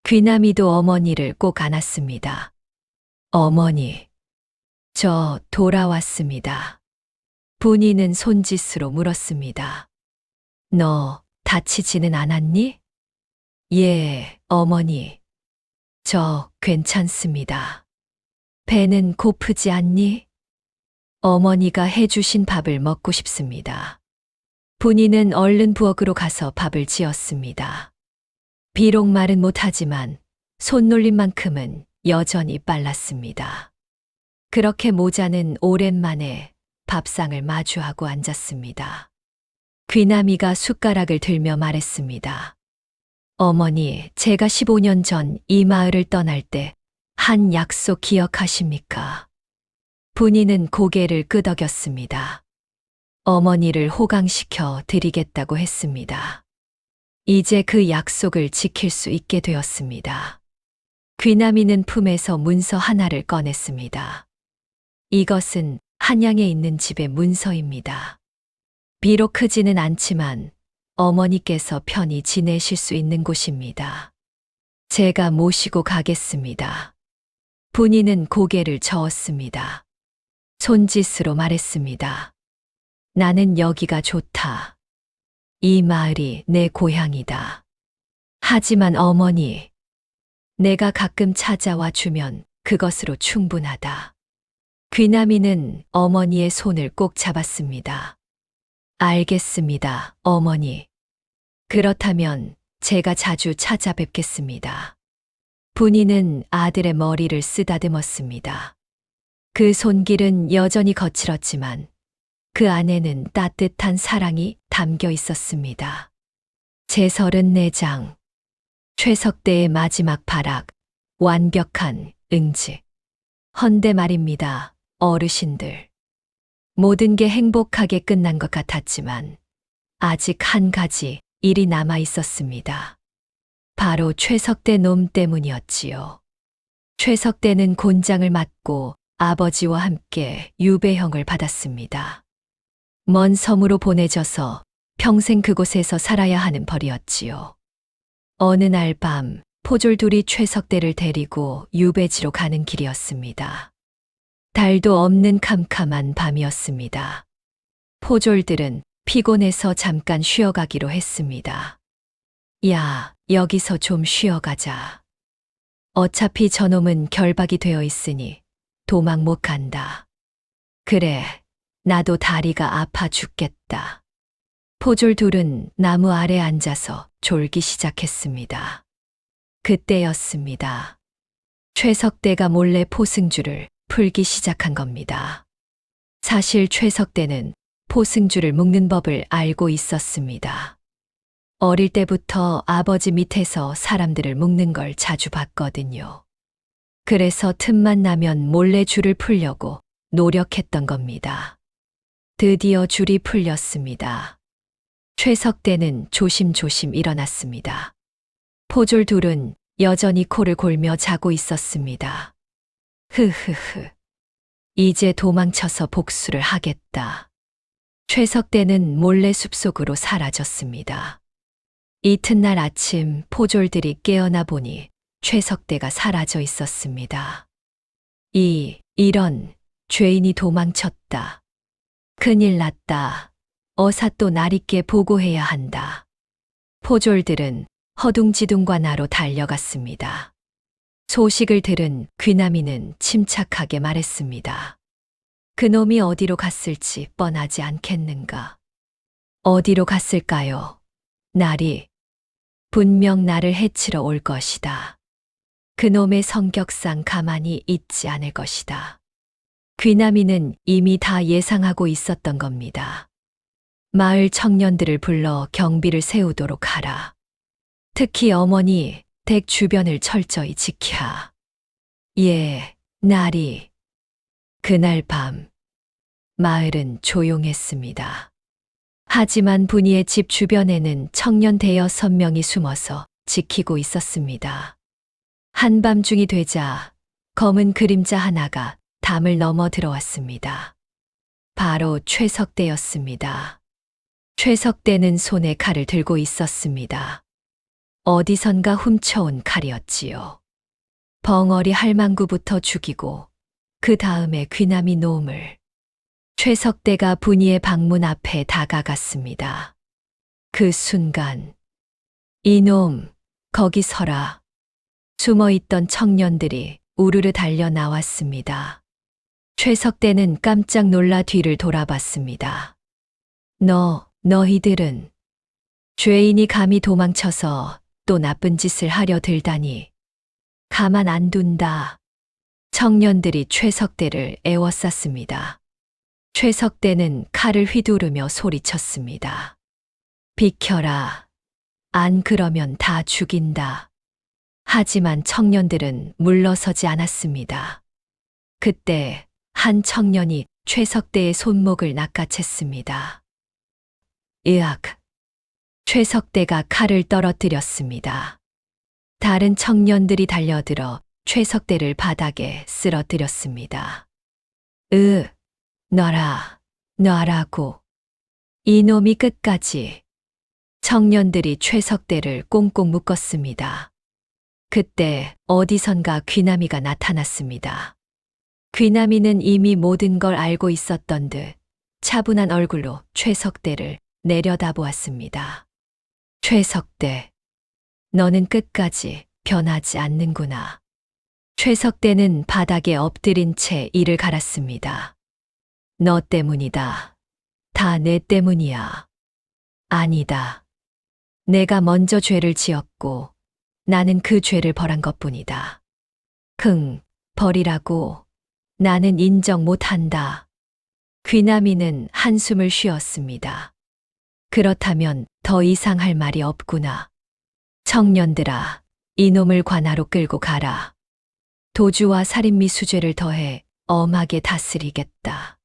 귀남이도 어머니를 꼭 안았습니다. 어머니, 저 돌아왔습니다. 분이는 손짓으로 물었습니다. 너 다치지는 않았니? 예, 어머니. 저 괜찮습니다. 배는 고프지 않니? 어머니가 해주신 밥을 먹고 싶습니다. 분이는 얼른 부엌으로 가서 밥을 지었습니다. 비록 말은 못하지만 손놀림만큼은 여전히 빨랐습니다. 그렇게 모자는 오랜만에 밥상을 마주하고 앉았습니다. 귀남이가 숟가락을 들며 말했습니다. 어머니, 제가 15년 전 이 마을을 떠날 때 한 약속 기억하십니까? 분이는 고개를 끄덕였습니다. 어머니를 호강시켜 드리겠다고 했습니다. 이제 그 약속을 지킬 수 있게 되었습니다. 귀남이는 품에서 문서 하나를 꺼냈습니다. 이것은 한양에 있는 집의 문서입니다. 비록 크지는 않지만 어머니께서 편히 지내실 수 있는 곳입니다. 제가 모시고 가겠습니다. 분이는 고개를 저었습니다. 손짓으로 말했습니다. 나는 여기가 좋다. 이 마을이 내 고향이다. 하지만 어머니, 내가 가끔 찾아와 주면 그것으로 충분하다. 귀남이는 어머니의 손을 꼭 잡았습니다. 알겠습니다, 어머니. 그렇다면 제가 자주 찾아뵙겠습니다. 분이는 아들의 머리를 쓰다듬었습니다. 그 손길은 여전히 거칠었지만 그 안에는 따뜻한 사랑이 담겨 있었습니다. 제34장 최석대의 마지막 발악, 완벽한 응지. 헌데 말입니다, 어르신들. 모든 게 행복하게 끝난 것 같았지만 아직 한 가지 일이 남아 있었습니다. 바로 최석대 놈 때문이었지요. 최석대는 곤장을 맞고 아버지와 함께 유배형을 받았습니다. 먼 섬으로 보내져서 평생 그곳에서 살아야 하는 벌이었지요. 어느 날 밤 포졸 둘이 최석대를 데리고 유배지로 가는 길이었습니다. 달도 없는 캄캄한 밤이었습니다. 포졸들은 피곤해서 잠깐 쉬어가기로 했습니다. 야, 여기서 좀 쉬어가자. 어차피 저놈은 결박이 되어 있으니 도망 못 간다. 그래, 나도 다리가 아파 죽겠다. 포졸 둘은 나무 아래 앉아서 졸기 시작했습니다. 그때였습니다. 최석대가 몰래 포승줄을 풀기 시작한 겁니다. 사실 최석대는 포승줄을 묶는 법을 알고 있었습니다. 어릴 때부터 아버지 밑에서 사람들을 묶는 걸 자주 봤거든요. 그래서 틈만 나면 몰래 줄을 풀려고 노력했던 겁니다. 드디어 줄이 풀렸습니다. 최석대는 조심조심 일어났습니다. 포졸 둘은 여전히 코를 골며 자고 있었습니다. 흐흐흐. 이제 도망쳐서 복수를 하겠다. 최석대는 몰래 숲속으로 사라졌습니다. 이튿날 아침 포졸들이 깨어나 보니 최석대가 사라져 있었습니다. 이런 죄인이 도망쳤다. 큰일 났다. 어사 또 날있게 보고해야 한다. 포졸들은 허둥지둥과 나로 달려갔습니다. 소식을 들은 귀남이는 침착하게 말했습니다. 그놈이 어디로 갔을지 뻔하지 않겠는가. 어디로 갔을까요? 날이 분명 나를 해치러 올 것이다. 그놈의 성격상 가만히 있지 않을 것이다. 귀남이는 이미 다 예상하고 있었던 겁니다. 마을 청년들을 불러 경비를 세우도록 하라. 특히 어머니 댁 주변을 철저히 지키라. 예, 나리. 그날 밤 마을은 조용했습니다. 하지만 분이의 집 주변에는 청년 대여섯 명이 숨어서 지키고 있었습니다. 한밤중이 되자 검은 그림자 하나가 담을 넘어 들어왔습니다. 바로 최석대였습니다. 최석대는 손에 칼을 들고 있었습니다. 어디선가 훔쳐온 칼이었지요. 벙어리 할망구부터 죽이고 그 다음에 귀남이 놈을. 최석대가 분이의 방문 앞에 다가갔습니다. 그 순간 이놈 거기 서라. 숨어있던 청년들이 우르르 달려 나왔습니다. 최석대는 깜짝 놀라 뒤를 돌아봤습니다. 너희들은 죄인이 감히 도망쳐서 또 나쁜 짓을 하려 들다니 가만 안 둔다. 청년들이 최석대를 에워쌌습니다. 최석대는 칼을 휘두르며 소리쳤습니다. 비켜라. 안 그러면 다 죽인다. 하지만 청년들은 물러서지 않았습니다. 그때 한 청년이 최석대의 손목을 낚아챘습니다. 으악! 최석대가 칼을 떨어뜨렸습니다. 다른 청년들이 달려들어 최석대를 바닥에 쓰러뜨렸습니다. 놔라고. 이놈이 끝까지. 청년들이 최석대를 꽁꽁 묶었습니다. 그때 어디선가 귀남이가 나타났습니다. 귀남이는 이미 모든 걸 알고 있었던 듯 차분한 얼굴로 최석대를 내려다보았습니다. 최석대, 너는 끝까지 변하지 않는구나. 최석대는 바닥에 엎드린 채 이를 갈았습니다. 너 때문이다. 다 내 때문이야. 아니다. 내가 먼저 죄를 지었고 나는 그 죄를 벌한 것뿐이다. 버리라고. 나는 인정 못한다. 귀남이는 한숨을 쉬었습니다. 그렇다면 더 이상 할 말이 없구나. 청년들아, 이놈을 관하로 끌고 가라. 도주와 살인미수죄를 더해 엄하게 다스리겠다.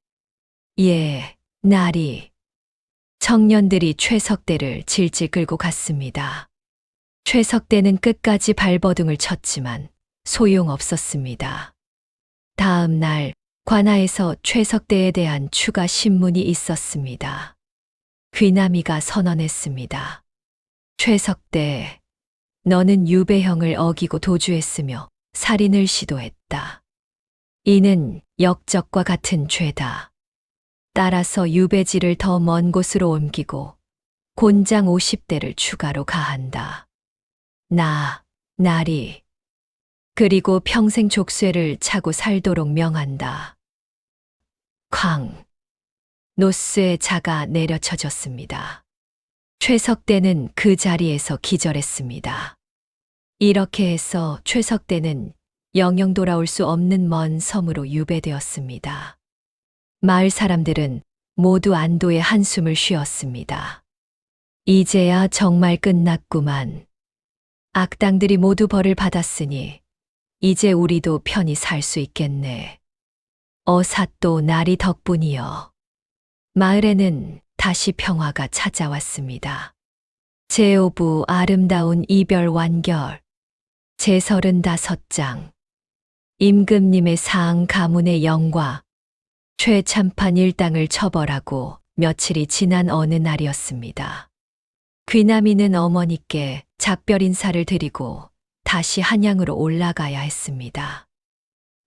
예, 나리. 청년들이 최석대를 질질 끌고 갔습니다. 최석대는 끝까지 발버둥을 쳤지만 소용없었습니다. 다음 날 관아에서 최석대에 대한 추가 신문이 있었습니다. 귀남이가 선언했습니다. 최석대, 너는 유배형을 어기고 도주했으며 살인을 시도했다. 이는 역적과 같은 죄다. 따라서 유배지를 더 먼 곳으로 옮기고 곤장 50대를 추가로 가한다. 나리. 그리고 평생 족쇄를 차고 살도록 명한다. 노스의 자가 내려쳐졌습니다. 최석대는 그 자리에서 기절했습니다. 이렇게 해서 최석대는 영영 돌아올 수 없는 먼 섬으로 유배되었습니다. 마을 사람들은 모두 안도의 한숨을 쉬었습니다. 이제야 정말 끝났구만. 악당들이 모두 벌을 받았으니 이제 우리도 편히 살 수 있겠네. 어사또 나리 덕분이여. 마을에는 다시 평화가 찾아왔습니다. 제5부 아름다운 이별 완결 제35장 임금님의 사앙 가문의 영과 최참판 일당을 처벌하고 며칠이 지난 어느 날이었습니다. 귀남이는 어머니께 작별 인사를 드리고 다시 한양으로 올라가야 했습니다.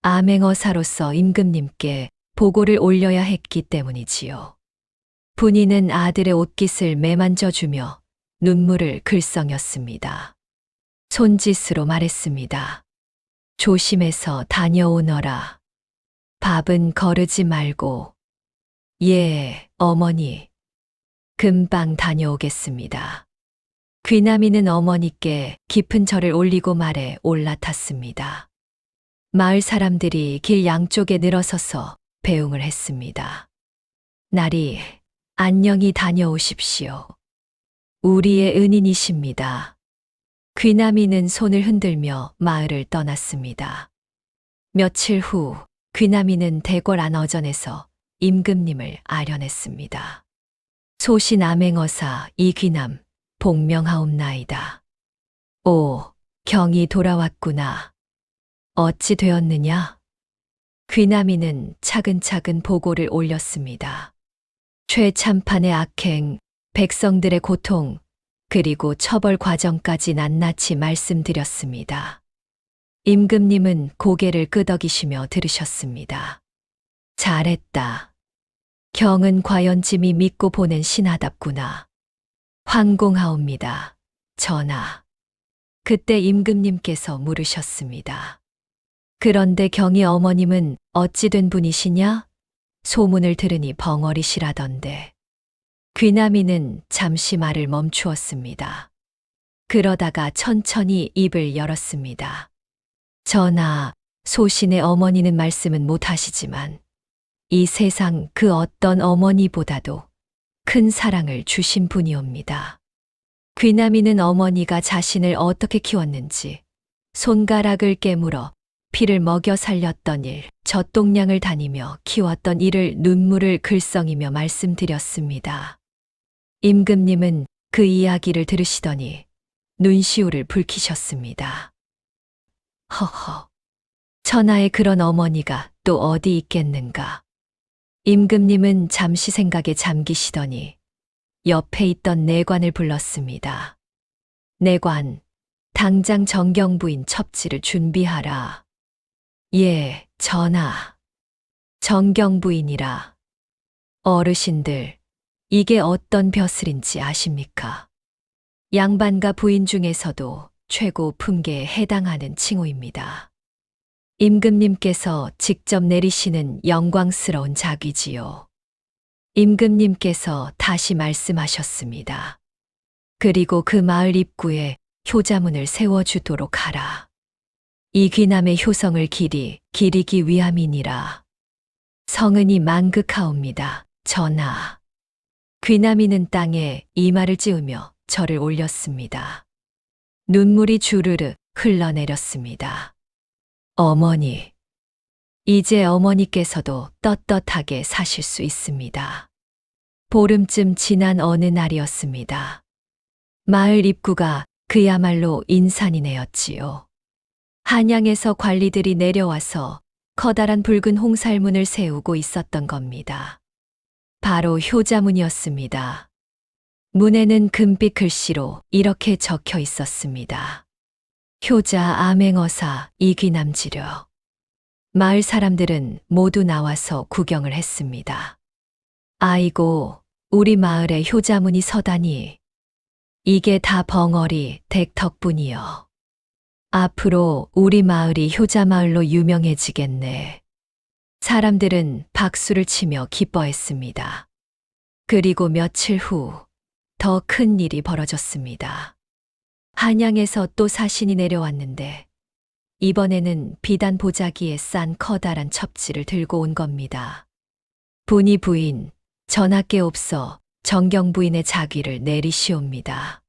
암행어사로서 임금님께 보고를 올려야 했기 때문이지요. 분이는 아들의 옷깃을 매만져주며 눈물을 글썽였습니다. 손짓으로 말했습니다. 조심해서 다녀오너라. 밥은 거르지 말고. 예, 어머니. 금방 다녀오겠습니다. 귀남이는 어머니께 깊은 절을 올리고 말에 올라탔습니다. 마을 사람들이 길 양쪽에 늘어서서 배웅을 했습니다. 나리, 안녕히 다녀오십시오. 우리의 은인이십니다. 귀남이는 손을 흔들며 마을을 떠났습니다. 며칠 후 귀남이는 대궐 안어전에서 임금님을 아련했습니다. 소신 암행어사 이귀남 복명하옵나이다. 오, 경이 돌아왔구나. 어찌 되었느냐? 귀남이는 차근차근 보고를 올렸습니다. 최참판의 악행, 백성들의 고통, 그리고 처벌 과정까지 낱낱이 말씀드렸습니다. 임금님은 고개를 끄덕이시며 들으셨습니다. 잘했다. 경은 과연 짐이 믿고 보낸 신하답구나. 황공하옵니다. 전하. 그때 임금님께서 물으셨습니다. 그런데 경의 어머님은 어찌 된 분이시냐? 소문을 들으니 벙어리시라던데. 귀남이는 잠시 말을 멈추었습니다. 그러다가 천천히 입을 열었습니다. 전하, 소신의 어머니는 말씀은 못하시지만 이 세상 그 어떤 어머니보다도 큰 사랑을 주신 분이옵니다. 귀남이는 어머니가 자신을 어떻게 키웠는지 손가락을 깨물어 피를 먹여 살렸던 일, 젖동량을 다니며 키웠던 일을 눈물을 글썽이며 말씀드렸습니다. 임금님은 그 이야기를 들으시더니 눈시울을 붉히셨습니다. 허허, 천하에 그런 어머니가 또 어디 있겠는가. 임금님은 잠시 생각에 잠기시더니 옆에 있던 내관을 불렀습니다. 내관, 당장 정경부인 첩지를 준비하라. 예, 전하. 정경부인이라. 어르신들, 이게 어떤 벼슬인지 아십니까? 양반과 부인 중에서도 최고 품계에 해당하는 칭호입니다. 임금님께서 직접 내리시는 영광스러운 자귀지요. 임금님께서 다시 말씀하셨습니다. 그리고 그 마을 입구에 효자문을 세워주도록 하라. 이 귀남의 효성을 기리기 위함이니라. 성은이 만극하옵니다. 전하. 귀남이는 땅에 이마를 찌우며 절을 올렸습니다. 눈물이 주르르 흘러내렸습니다. 어머니. 이제 어머니께서도 떳떳하게 사실 수 있습니다. 보름쯤 지난 어느 날이었습니다. 마을 입구가 그야말로 인산이네였지요. 한양에서 관리들이 내려와서 커다란 붉은 홍살문을 세우고 있었던 겁니다. 바로 효자문이었습니다. 문에는 금빛 글씨로 이렇게 적혀 있었습니다. 효자 암행어사 이귀남지려. 마을 사람들은 모두 나와서 구경을 했습니다. 아이고, 우리 마을에 효자문이 서다니. 이게 다 벙어리 댁 덕분이여. 앞으로 우리 마을이 효자마을로 유명해지겠네. 사람들은 박수를 치며 기뻐했습니다. 그리고 며칠 후 더 큰 일이 벌어졌습니다. 한양에서 또 사신이 내려왔는데 이번에는 비단 보자기에 싼 커다란 첩지를 들고 온 겁니다. 분이 부인, 전하께 없어 정경부인의 자귀를 내리시옵니다.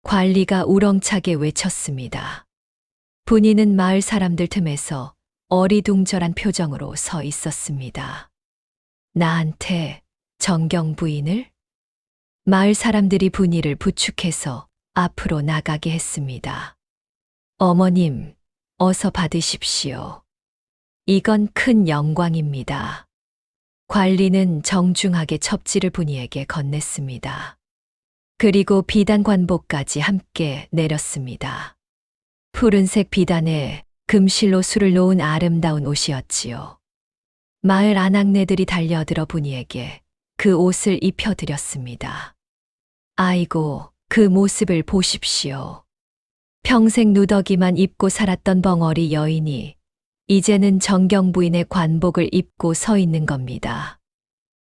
관리가 우렁차게 외쳤습니다. 분이는 마을 사람들 틈에서 어리둥절한 표정으로 서 있었습니다. 나한테 정경부인을? 마을 사람들이 분이를 부축해서 앞으로 나가게 했습니다. 어머님, 어서 받으십시오. 이건 큰 영광입니다. 관리는 정중하게 첩지를 분이에게 건넸습니다. 그리고 비단 관복까지 함께 내렸습니다. 푸른색 비단에 금실로 술을 놓은 아름다운 옷이었지요. 마을 아낙네들이 달려들어 분이에게 그 옷을 입혀드렸습니다. 아이고, 그 모습을 보십시오. 평생 누더기만 입고 살았던 벙어리 여인이 이제는 정경부인의 관복을 입고 서 있는 겁니다.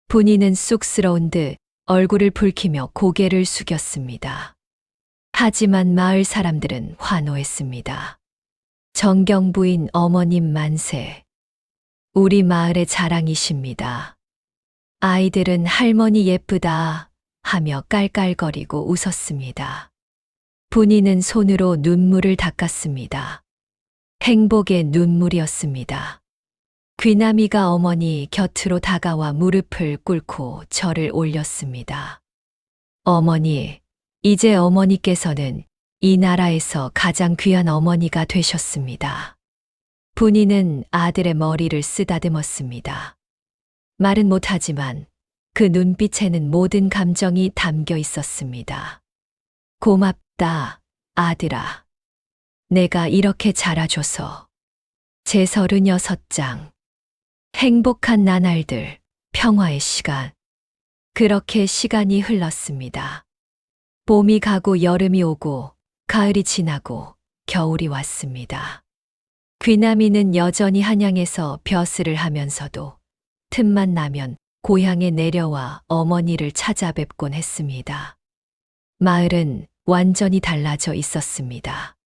분이는 쑥스러운 듯 얼굴을 붉히며 고개를 숙였습니다. 하지만 마을 사람들은 환호했습니다. 정경부인 어머님 만세. 우리 마을의 자랑이십니다. 아이들은 할머니 예쁘다 하며 깔깔거리고 웃었습니다. 분이는 손으로 눈물을 닦았습니다. 행복의 눈물이었습니다. 귀남이가 어머니 곁으로 다가와 무릎을 꿇고 절을 올렸습니다. 어머니, 이제 어머니께서는 이 나라에서 가장 귀한 어머니가 되셨습니다. 분이는 아들의 머리를 쓰다듬었습니다. 말은 못하지만 그 눈빛에는 모든 감정이 담겨 있었습니다. 고맙다, 아들아. 내가 이렇게 자라줘서. 제 36장. 행복한 나날들, 평화의 시간. 그렇게 시간이 흘렀습니다. 봄이 가고 여름이 오고 가을이 지나고 겨울이 왔습니다. 귀남이는 여전히 한양에서 벼슬을 하면서도 틈만 나면 고향에 내려와 어머니를 찾아뵙곤 했습니다. 마을은 완전히 달라져 있었습니다.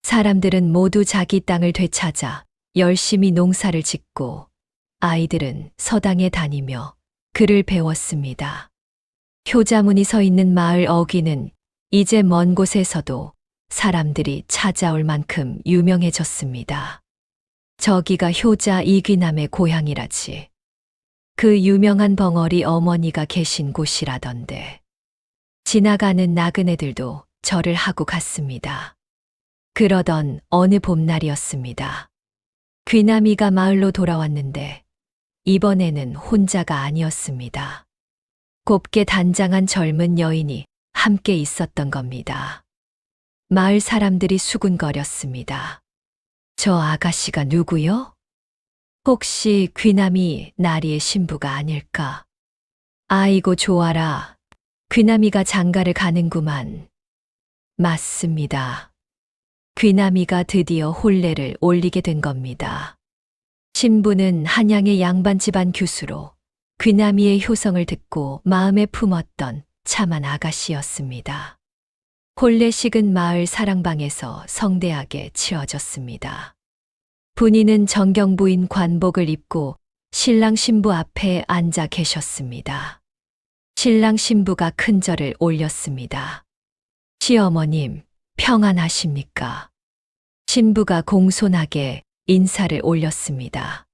사람들은 모두 자기 땅을 되찾아 열심히 농사를 짓고 아이들은 서당에 다니며 글을 배웠습니다. 효자문이 서 있는 마을 어귀는 이제 먼 곳에서도 사람들이 찾아올 만큼 유명해졌습니다. 저기가 효자 이귀남의 고향이라지. 그 유명한 벙어리 어머니가 계신 곳이라던데. 지나가는 나그네들도 절을 하고 갔습니다. 그러던 어느 봄날이었습니다. 귀남이가 마을로 돌아왔는데 이번에는 혼자가 아니었습니다. 곱게 단장한 젊은 여인이 함께 있었던 겁니다. 마을 사람들이 수군거렸습니다. 저 아가씨가 누구요? 혹시 귀남이 나리의 신부가 아닐까? 아이고 좋아라. 귀남이가 장가를 가는구만. 맞습니다. 귀남이가 드디어 혼례를 올리게 된 겁니다. 신부는 한양의 양반 집안 교수로 귀남이의 효성을 듣고 마음에 품었던 참한 아가씨였습니다. 혼례식은 마을 사랑방에서 성대하게 치러졌습니다. 분이는 정경부인 관복을 입고 신랑 신부 앞에 앉아 계셨습니다. 신랑 신부가 큰 절을 올렸습니다. 시어머님, 평안하십니까? 신부가 공손하게 인사를 올렸습니다.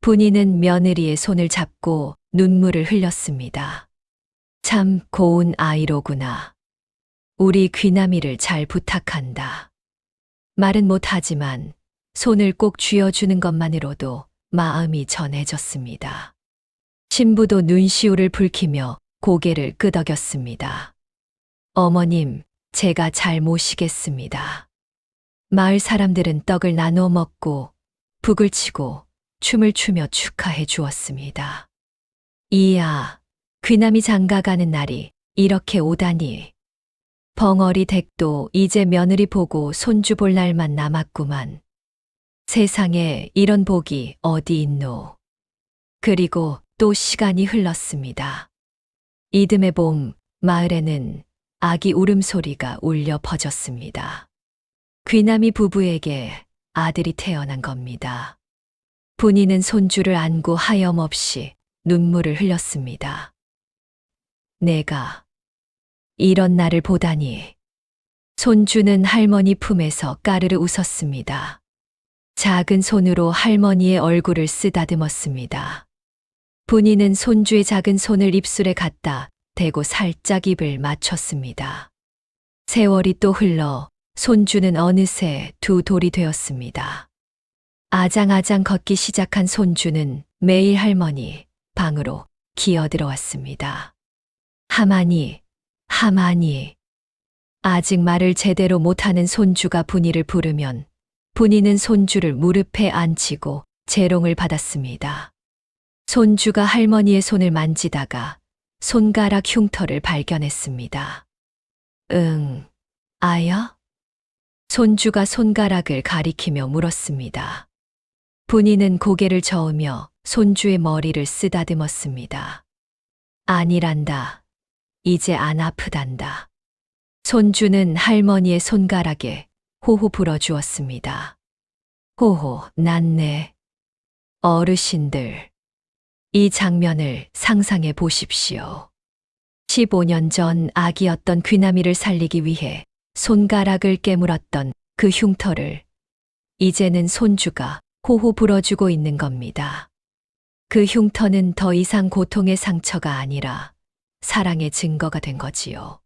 분이는 며느리의 손을 잡고 눈물을 흘렸습니다. 참 고운 아이로구나. 우리 귀남이를 잘 부탁한다. 말은 못하지만 손을 꼭 쥐어주는 것만으로도 마음이 전해졌습니다. 신부도 눈시울을 붉히며 고개를 끄덕였습니다. 어머님, 제가 잘 모시겠습니다. 마을 사람들은 떡을 나눠 먹고 북을 치고 춤을 추며 축하해 주었습니다. 이야, 귀남이 장가가는 날이 이렇게 오다니. 벙어리 댁도 이제 며느리 보고 손주 볼 날만 남았구만. 세상에 이런 복이 어디 있노. 그리고 또 시간이 흘렀습니다. 이듬해 봄, 마을에는 아기 울음소리가 울려 퍼졌습니다. 귀남이 부부에게 아들이 태어난 겁니다. 분이는 손주를 안고 하염없이 눈물을 흘렸습니다. 내가 이런 날을 보다니. 손주는 할머니 품에서 까르르 웃었습니다. 작은 손으로 할머니의 얼굴을 쓰다듬었습니다. 분이는 손주의 작은 손을 입술에 갖다 대고 살짝 입을 맞췄습니다. 세월이 또 흘러 손주는 어느새 두 돌이 되었습니다. 아장아장 걷기 시작한 손주는 매일 할머니 방으로 기어들어왔습니다. 하마니, 하마니. 아직 말을 제대로 못하는 손주가 분이를 부르면 분이는 손주를 무릎에 앉히고 재롱을 받았습니다. 손주가 할머니의 손을 만지다가 손가락 흉터를 발견했습니다. 응, 아야? 손주가 손가락을 가리키며 물었습니다. 분이는 고개를 저으며 손주의 머리를 쓰다듬었습니다. 아니란다. 이제 안 아프단다. 손주는 할머니의 손가락에 호호 불어주었습니다. 호호, 낫네. 어르신들, 이 장면을 상상해 보십시오. 15년 전 아기였던 귀남이를 살리기 위해 손가락을 깨물었던 그 흉터를 이제는 손주가 호호 불어주고 있는 겁니다. 그 흉터는 더 이상 고통의 상처가 아니라 사랑의 증거가 된 거지요.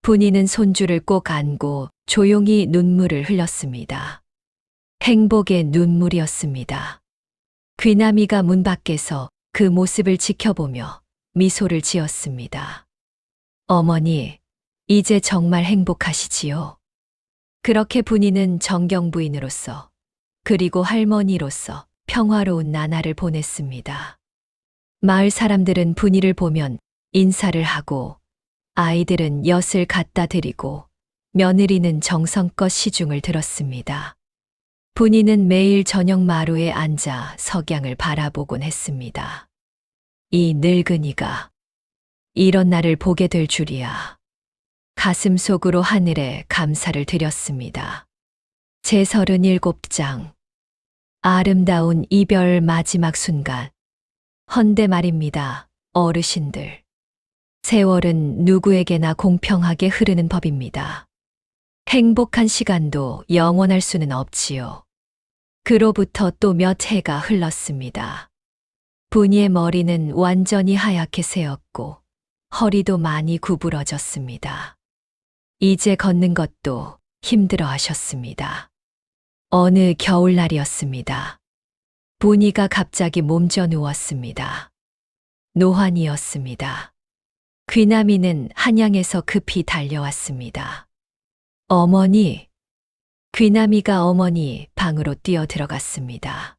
분이는 손주를 꼭 안고 조용히 눈물을 흘렸습니다. 행복의 눈물이었습니다. 귀남이가 문 밖에서 그 모습을 지켜보며 미소를 지었습니다. 어머니, 이제 정말 행복하시지요? 그렇게 분이는 정경 부인으로서 그리고 할머니로서 평화로운 나날을 보냈습니다. 마을 사람들은 분이를 보면 인사를 하고 아이들은 엿을 갖다 드리고 며느리는 정성껏 시중을 들었습니다. 분이는 매일 저녁 마루에 앉아 석양을 바라보곤 했습니다. 이 늙은이가 이런 날을 보게 될 줄이야. 가슴 속으로 하늘에 감사를 드렸습니다. 제37장 아름다운 이별 마지막 순간. 헌데 말입니다, 어르신들. 세월은 누구에게나 공평하게 흐르는 법입니다. 행복한 시간도 영원할 수는 없지요. 그로부터 또 몇 해가 흘렀습니다. 분이의 머리는 완전히 하얗게 새었고 허리도 많이 구부러졌습니다. 이제 걷는 것도 힘들어 하셨습니다. 어느 겨울날이었습니다. 분이가 갑자기 몸져 누웠습니다. 노환이었습니다. 귀남이는 한양에서 급히 달려왔습니다. 어머니, 귀남이가 어머니 방으로 뛰어 들어갔습니다.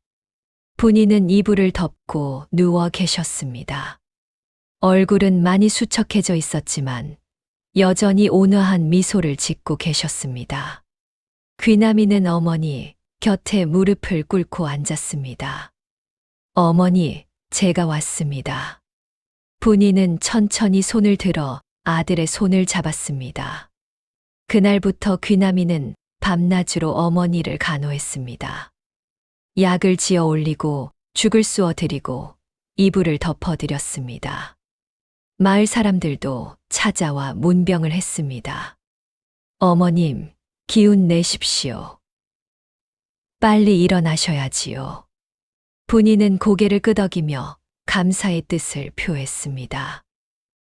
분이는 이불을 덮고 누워 계셨습니다. 얼굴은 많이 수척해져 있었지만 여전히 온화한 미소를 짓고 계셨습니다. 귀남이는 어머니 곁에 무릎을 꿇고 앉았습니다. 어머니, 제가 왔습니다. 분이는 천천히 손을 들어 아들의 손을 잡았습니다. 그날부터 귀남이는 밤낮으로 어머니를 간호했습니다. 약을 지어 올리고 죽을 쑤어 드리고 이불을 덮어드렸습니다. 마을 사람들도 찾아와 문병을 했습니다. 어머님, 기운 내십시오. 빨리 일어나셔야지요. 분이는 고개를 끄덕이며 감사의 뜻을 표했습니다.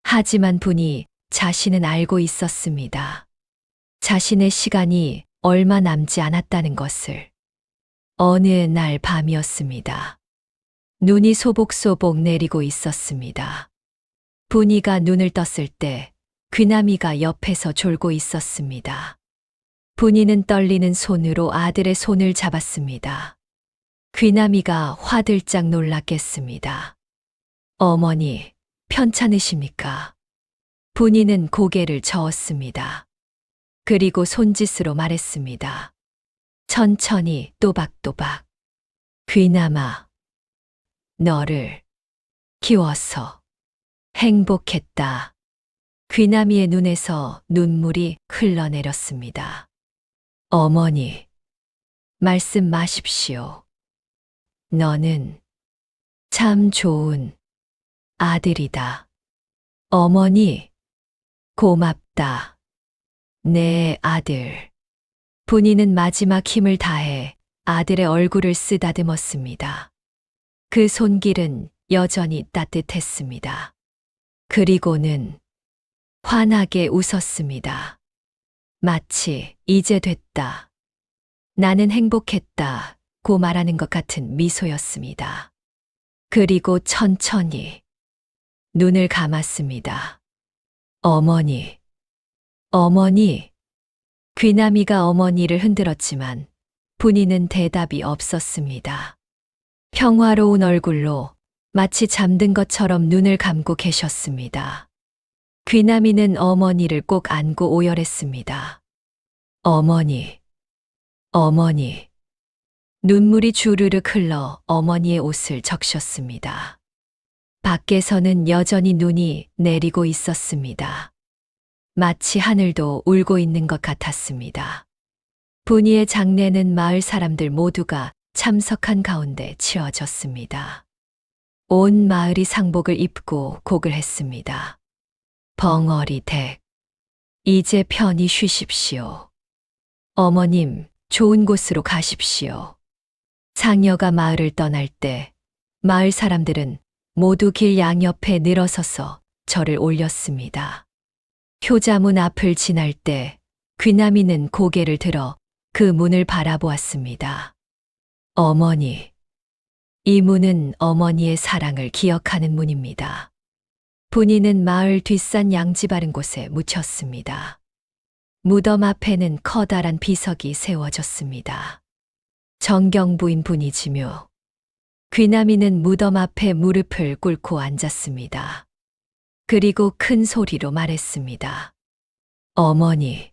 하지만 분이 자신은 알고 있었습니다. 자신의 시간이 얼마 남지 않았다는 것을. 어느 날 밤이었습니다. 눈이 소복소복 내리고 있었습니다. 분이가 눈을 떴을 때 귀남이가 옆에서 졸고 있었습니다. 분이는 떨리는 손으로 아들의 손을 잡았습니다. 귀남이가 화들짝 놀랐겠습니다. 어머니, 편찮으십니까? 분이는 고개를 저었습니다. 그리고 손짓으로 말했습니다. 천천히 또박또박. 귀남아, 너를 키워서 행복했다. 귀남이의 눈에서 눈물이 흘러내렸습니다. 어머니, 말씀 마십시오. 너는 참 좋은 아들이다. 어머니, 고맙다. 내 아들. 분이는 마지막 힘을 다해 아들의 얼굴을 쓰다듬었습니다. 그 손길은 여전히 따뜻했습니다. 그리고는 환하게 웃었습니다. 마치 이제 됐다. 나는 행복했다고 말하는 것 같은 미소였습니다. 그리고 천천히 눈을 감았습니다. 어머니, 어머니. 귀남이가 어머니를 흔들었지만 분이는 대답이 없었습니다. 평화로운 얼굴로 마치 잠든 것처럼 눈을 감고 계셨습니다. 귀남이는 어머니를 꼭 안고 오열했습니다. 어머니, 어머니. 눈물이 주르륵 흘러 어머니의 옷을 적셨습니다. 밖에서는 여전히 눈이 내리고 있었습니다. 마치 하늘도 울고 있는 것 같았습니다. 분이의 장례는 마을 사람들 모두가 참석한 가운데 치러졌습니다. 온 마을이 상복을 입고 곡을 했습니다. 벙어리 댁, 이제 편히 쉬십시오. 어머님, 좋은 곳으로 가십시오. 상여가 마을을 떠날 때 마을 사람들은 모두 길 양옆에 늘어서서 절을 올렸습니다. 효자문 앞을 지날 때 귀남이는 고개를 들어 그 문을 바라보았습니다. 어머니. 이 문은 어머니의 사랑을 기억하는 문입니다. 분이는 마을 뒷산 양지 바른 곳에 묻혔습니다. 무덤 앞에는 커다란 비석이 세워졌습니다. 정경부인 분이지며 귀남이는 무덤 앞에 무릎을 꿇고 앉았습니다. 그리고 큰 소리로 말했습니다. 어머니.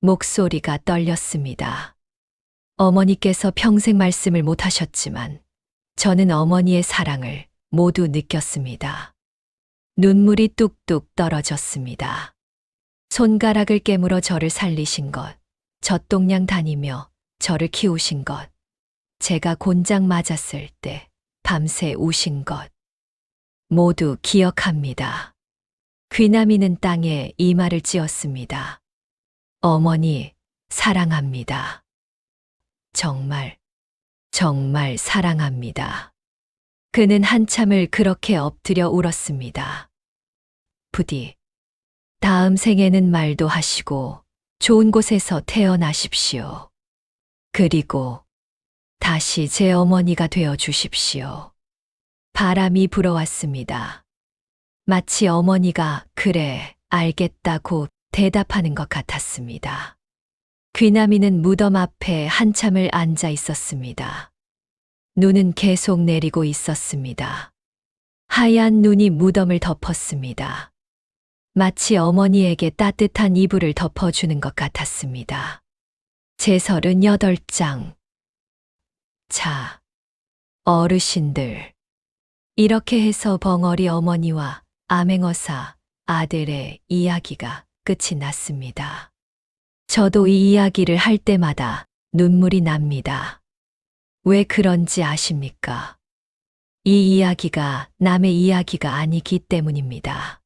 목소리가 떨렸습니다. 어머니께서 평생 말씀을 못하셨지만 저는 어머니의 사랑을 모두 느꼈습니다. 눈물이 뚝뚝 떨어졌습니다. 손가락을 깨물어 저를 살리신 것, 젖동량 다니며 저를 키우신 것, 제가 곤장 맞았을 때 밤새 우신 것, 모두 기억합니다. 귀남이는 땅에 이마를 찧었습니다. 어머니, 사랑합니다. 정말, 정말 사랑합니다. 그는 한참을 그렇게 엎드려 울었습니다. 부디, 다음 생에는 말도 하시고 좋은 곳에서 태어나십시오. 그리고 다시 제 어머니가 되어 주십시오. 바람이 불어왔습니다. 마치 어머니가 그래, 알겠다고 대답하는 것 같았습니다. 귀남이는 무덤 앞에 한참을 앉아 있었습니다. 눈은 계속 내리고 있었습니다. 하얀 눈이 무덤을 덮었습니다. 마치 어머니에게 따뜻한 이불을 덮어주는 것 같았습니다. 제 38장. 자, 어르신들. 이렇게 해서 벙어리 어머니와 암행어사 아들의 이야기가 끝이 났습니다. 저도 이 이야기를 할 때마다 눈물이 납니다. 왜 그런지 아십니까? 이 이야기가 남의 이야기가 아니기 때문입니다.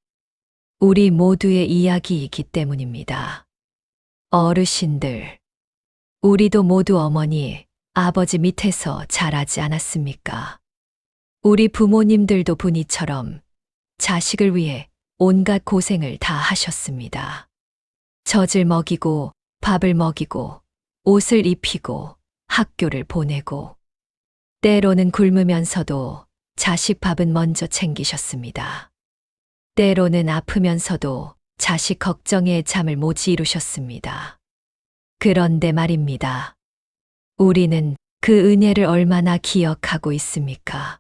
우리 모두의 이야기이기 때문입니다. 어르신들, 우리도 모두 어머니, 아버지 밑에서 자라지 않았습니까? 우리 부모님들도 분이처럼 자식을 위해 온갖 고생을 다 하셨습니다. 젖을 먹이고, 밥을 먹이고, 옷을 입히고, 학교를 보내고, 때로는 굶으면서도 자식 밥은 먼저 챙기셨습니다. 때로는 아프면서도 자식 걱정에 잠을 못 이루셨습니다. 그런데 말입니다. 우리는 그 은혜를 얼마나 기억하고 있습니까?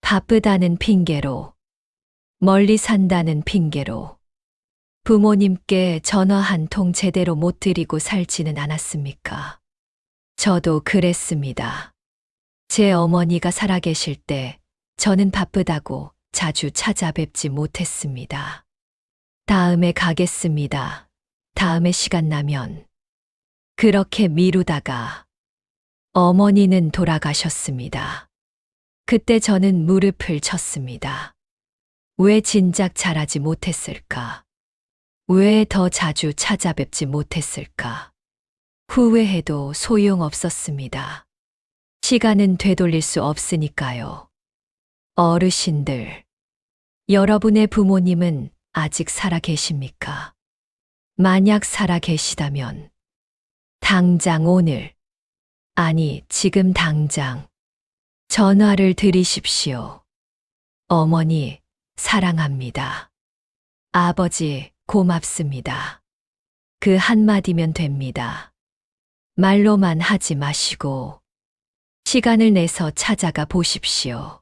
바쁘다는 핑계로, 멀리 산다는 핑계로, 부모님께 전화 한 통 제대로 못 드리고 살지는 않았습니까? 저도 그랬습니다. 제 어머니가 살아계실 때 저는 바쁘다고 자주 찾아뵙지 못했습니다. 다음에 가겠습니다. 다음에 시간 나면. 그렇게 미루다가 어머니는 돌아가셨습니다. 그때 저는 무릎을 쳤습니다. 왜 진작 잘하지 못했을까? 왜 더 자주 찾아뵙지 못했을까? 후회해도 소용없었습니다. 시간은 되돌릴 수 없으니까요. 어르신들, 여러분의 부모님은 아직 살아 계십니까? 만약 살아 계시다면, 당장 오늘, 아니 지금 당장 전화를 드리십시오. 어머니, 사랑합니다. 아버지, 고맙습니다. 그 한마디면 됩니다. 말로만 하지 마시고, 시간을 내서 찾아가 보십시오.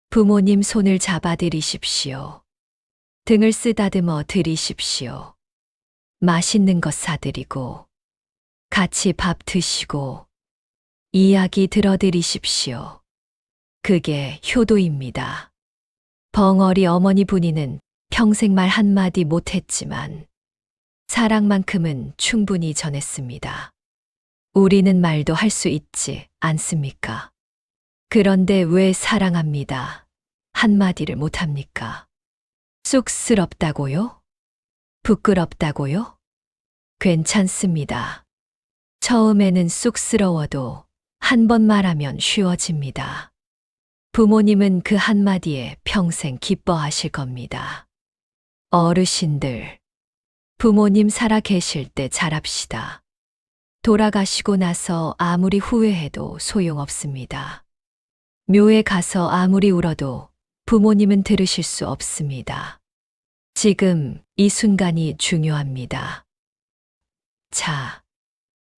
부모님 손을 잡아 드리십시오. 등을 쓰다듬어 드리십시오. 맛있는 것 사드리고, 같이 밥 드시고, 이야기 들어드리십시오. 그게 효도입니다. 벙어리 어머니 분이는 평생 말 한마디 못했지만, 사랑만큼은 충분히 전했습니다. 우리는 말도 할 수 있지 않습니까? 그런데 왜 사랑합니다 한마디를 못합니까? 쑥스럽다고요? 부끄럽다고요? 괜찮습니다. 처음에는 쑥스러워도 한 번 말하면 쉬워집니다. 부모님은 그 한마디에 평생 기뻐하실 겁니다. 어르신들, 부모님 살아 계실 때 잘합시다. 돌아가시고 나서 아무리 후회해도 소용없습니다. 묘에 가서 아무리 울어도 부모님은 들으실 수 없습니다. 지금 이 순간이 중요합니다. 자,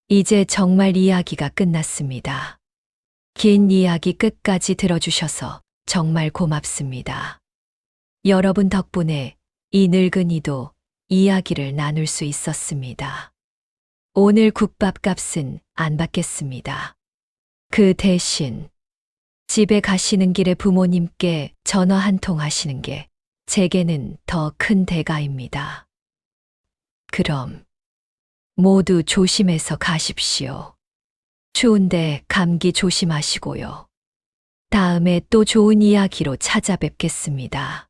이제 정말 이야기가 끝났습니다. 긴 이야기 끝까지 들어주셔서 정말 고맙습니다. 여러분 덕분에 이 늙은이도 이야기를 나눌 수 있었습니다. 오늘 국밥 값은 안 받겠습니다. 그 대신 집에 가시는 길에 부모님께 전화 한 통 하시는 게 제게는 더 큰 대가입니다. 그럼 모두 조심해서 가십시오. 추운데 감기 조심하시고요. 다음에 또 좋은 이야기로 찾아뵙겠습니다.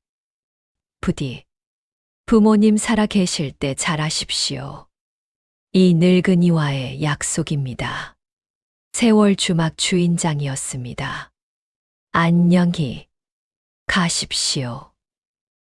부디 부모님 살아 계실 때 잘하십시오. 이 늙은이와의 약속입니다. 세월 주막 주인장이었습니다. 안녕히 가십시오.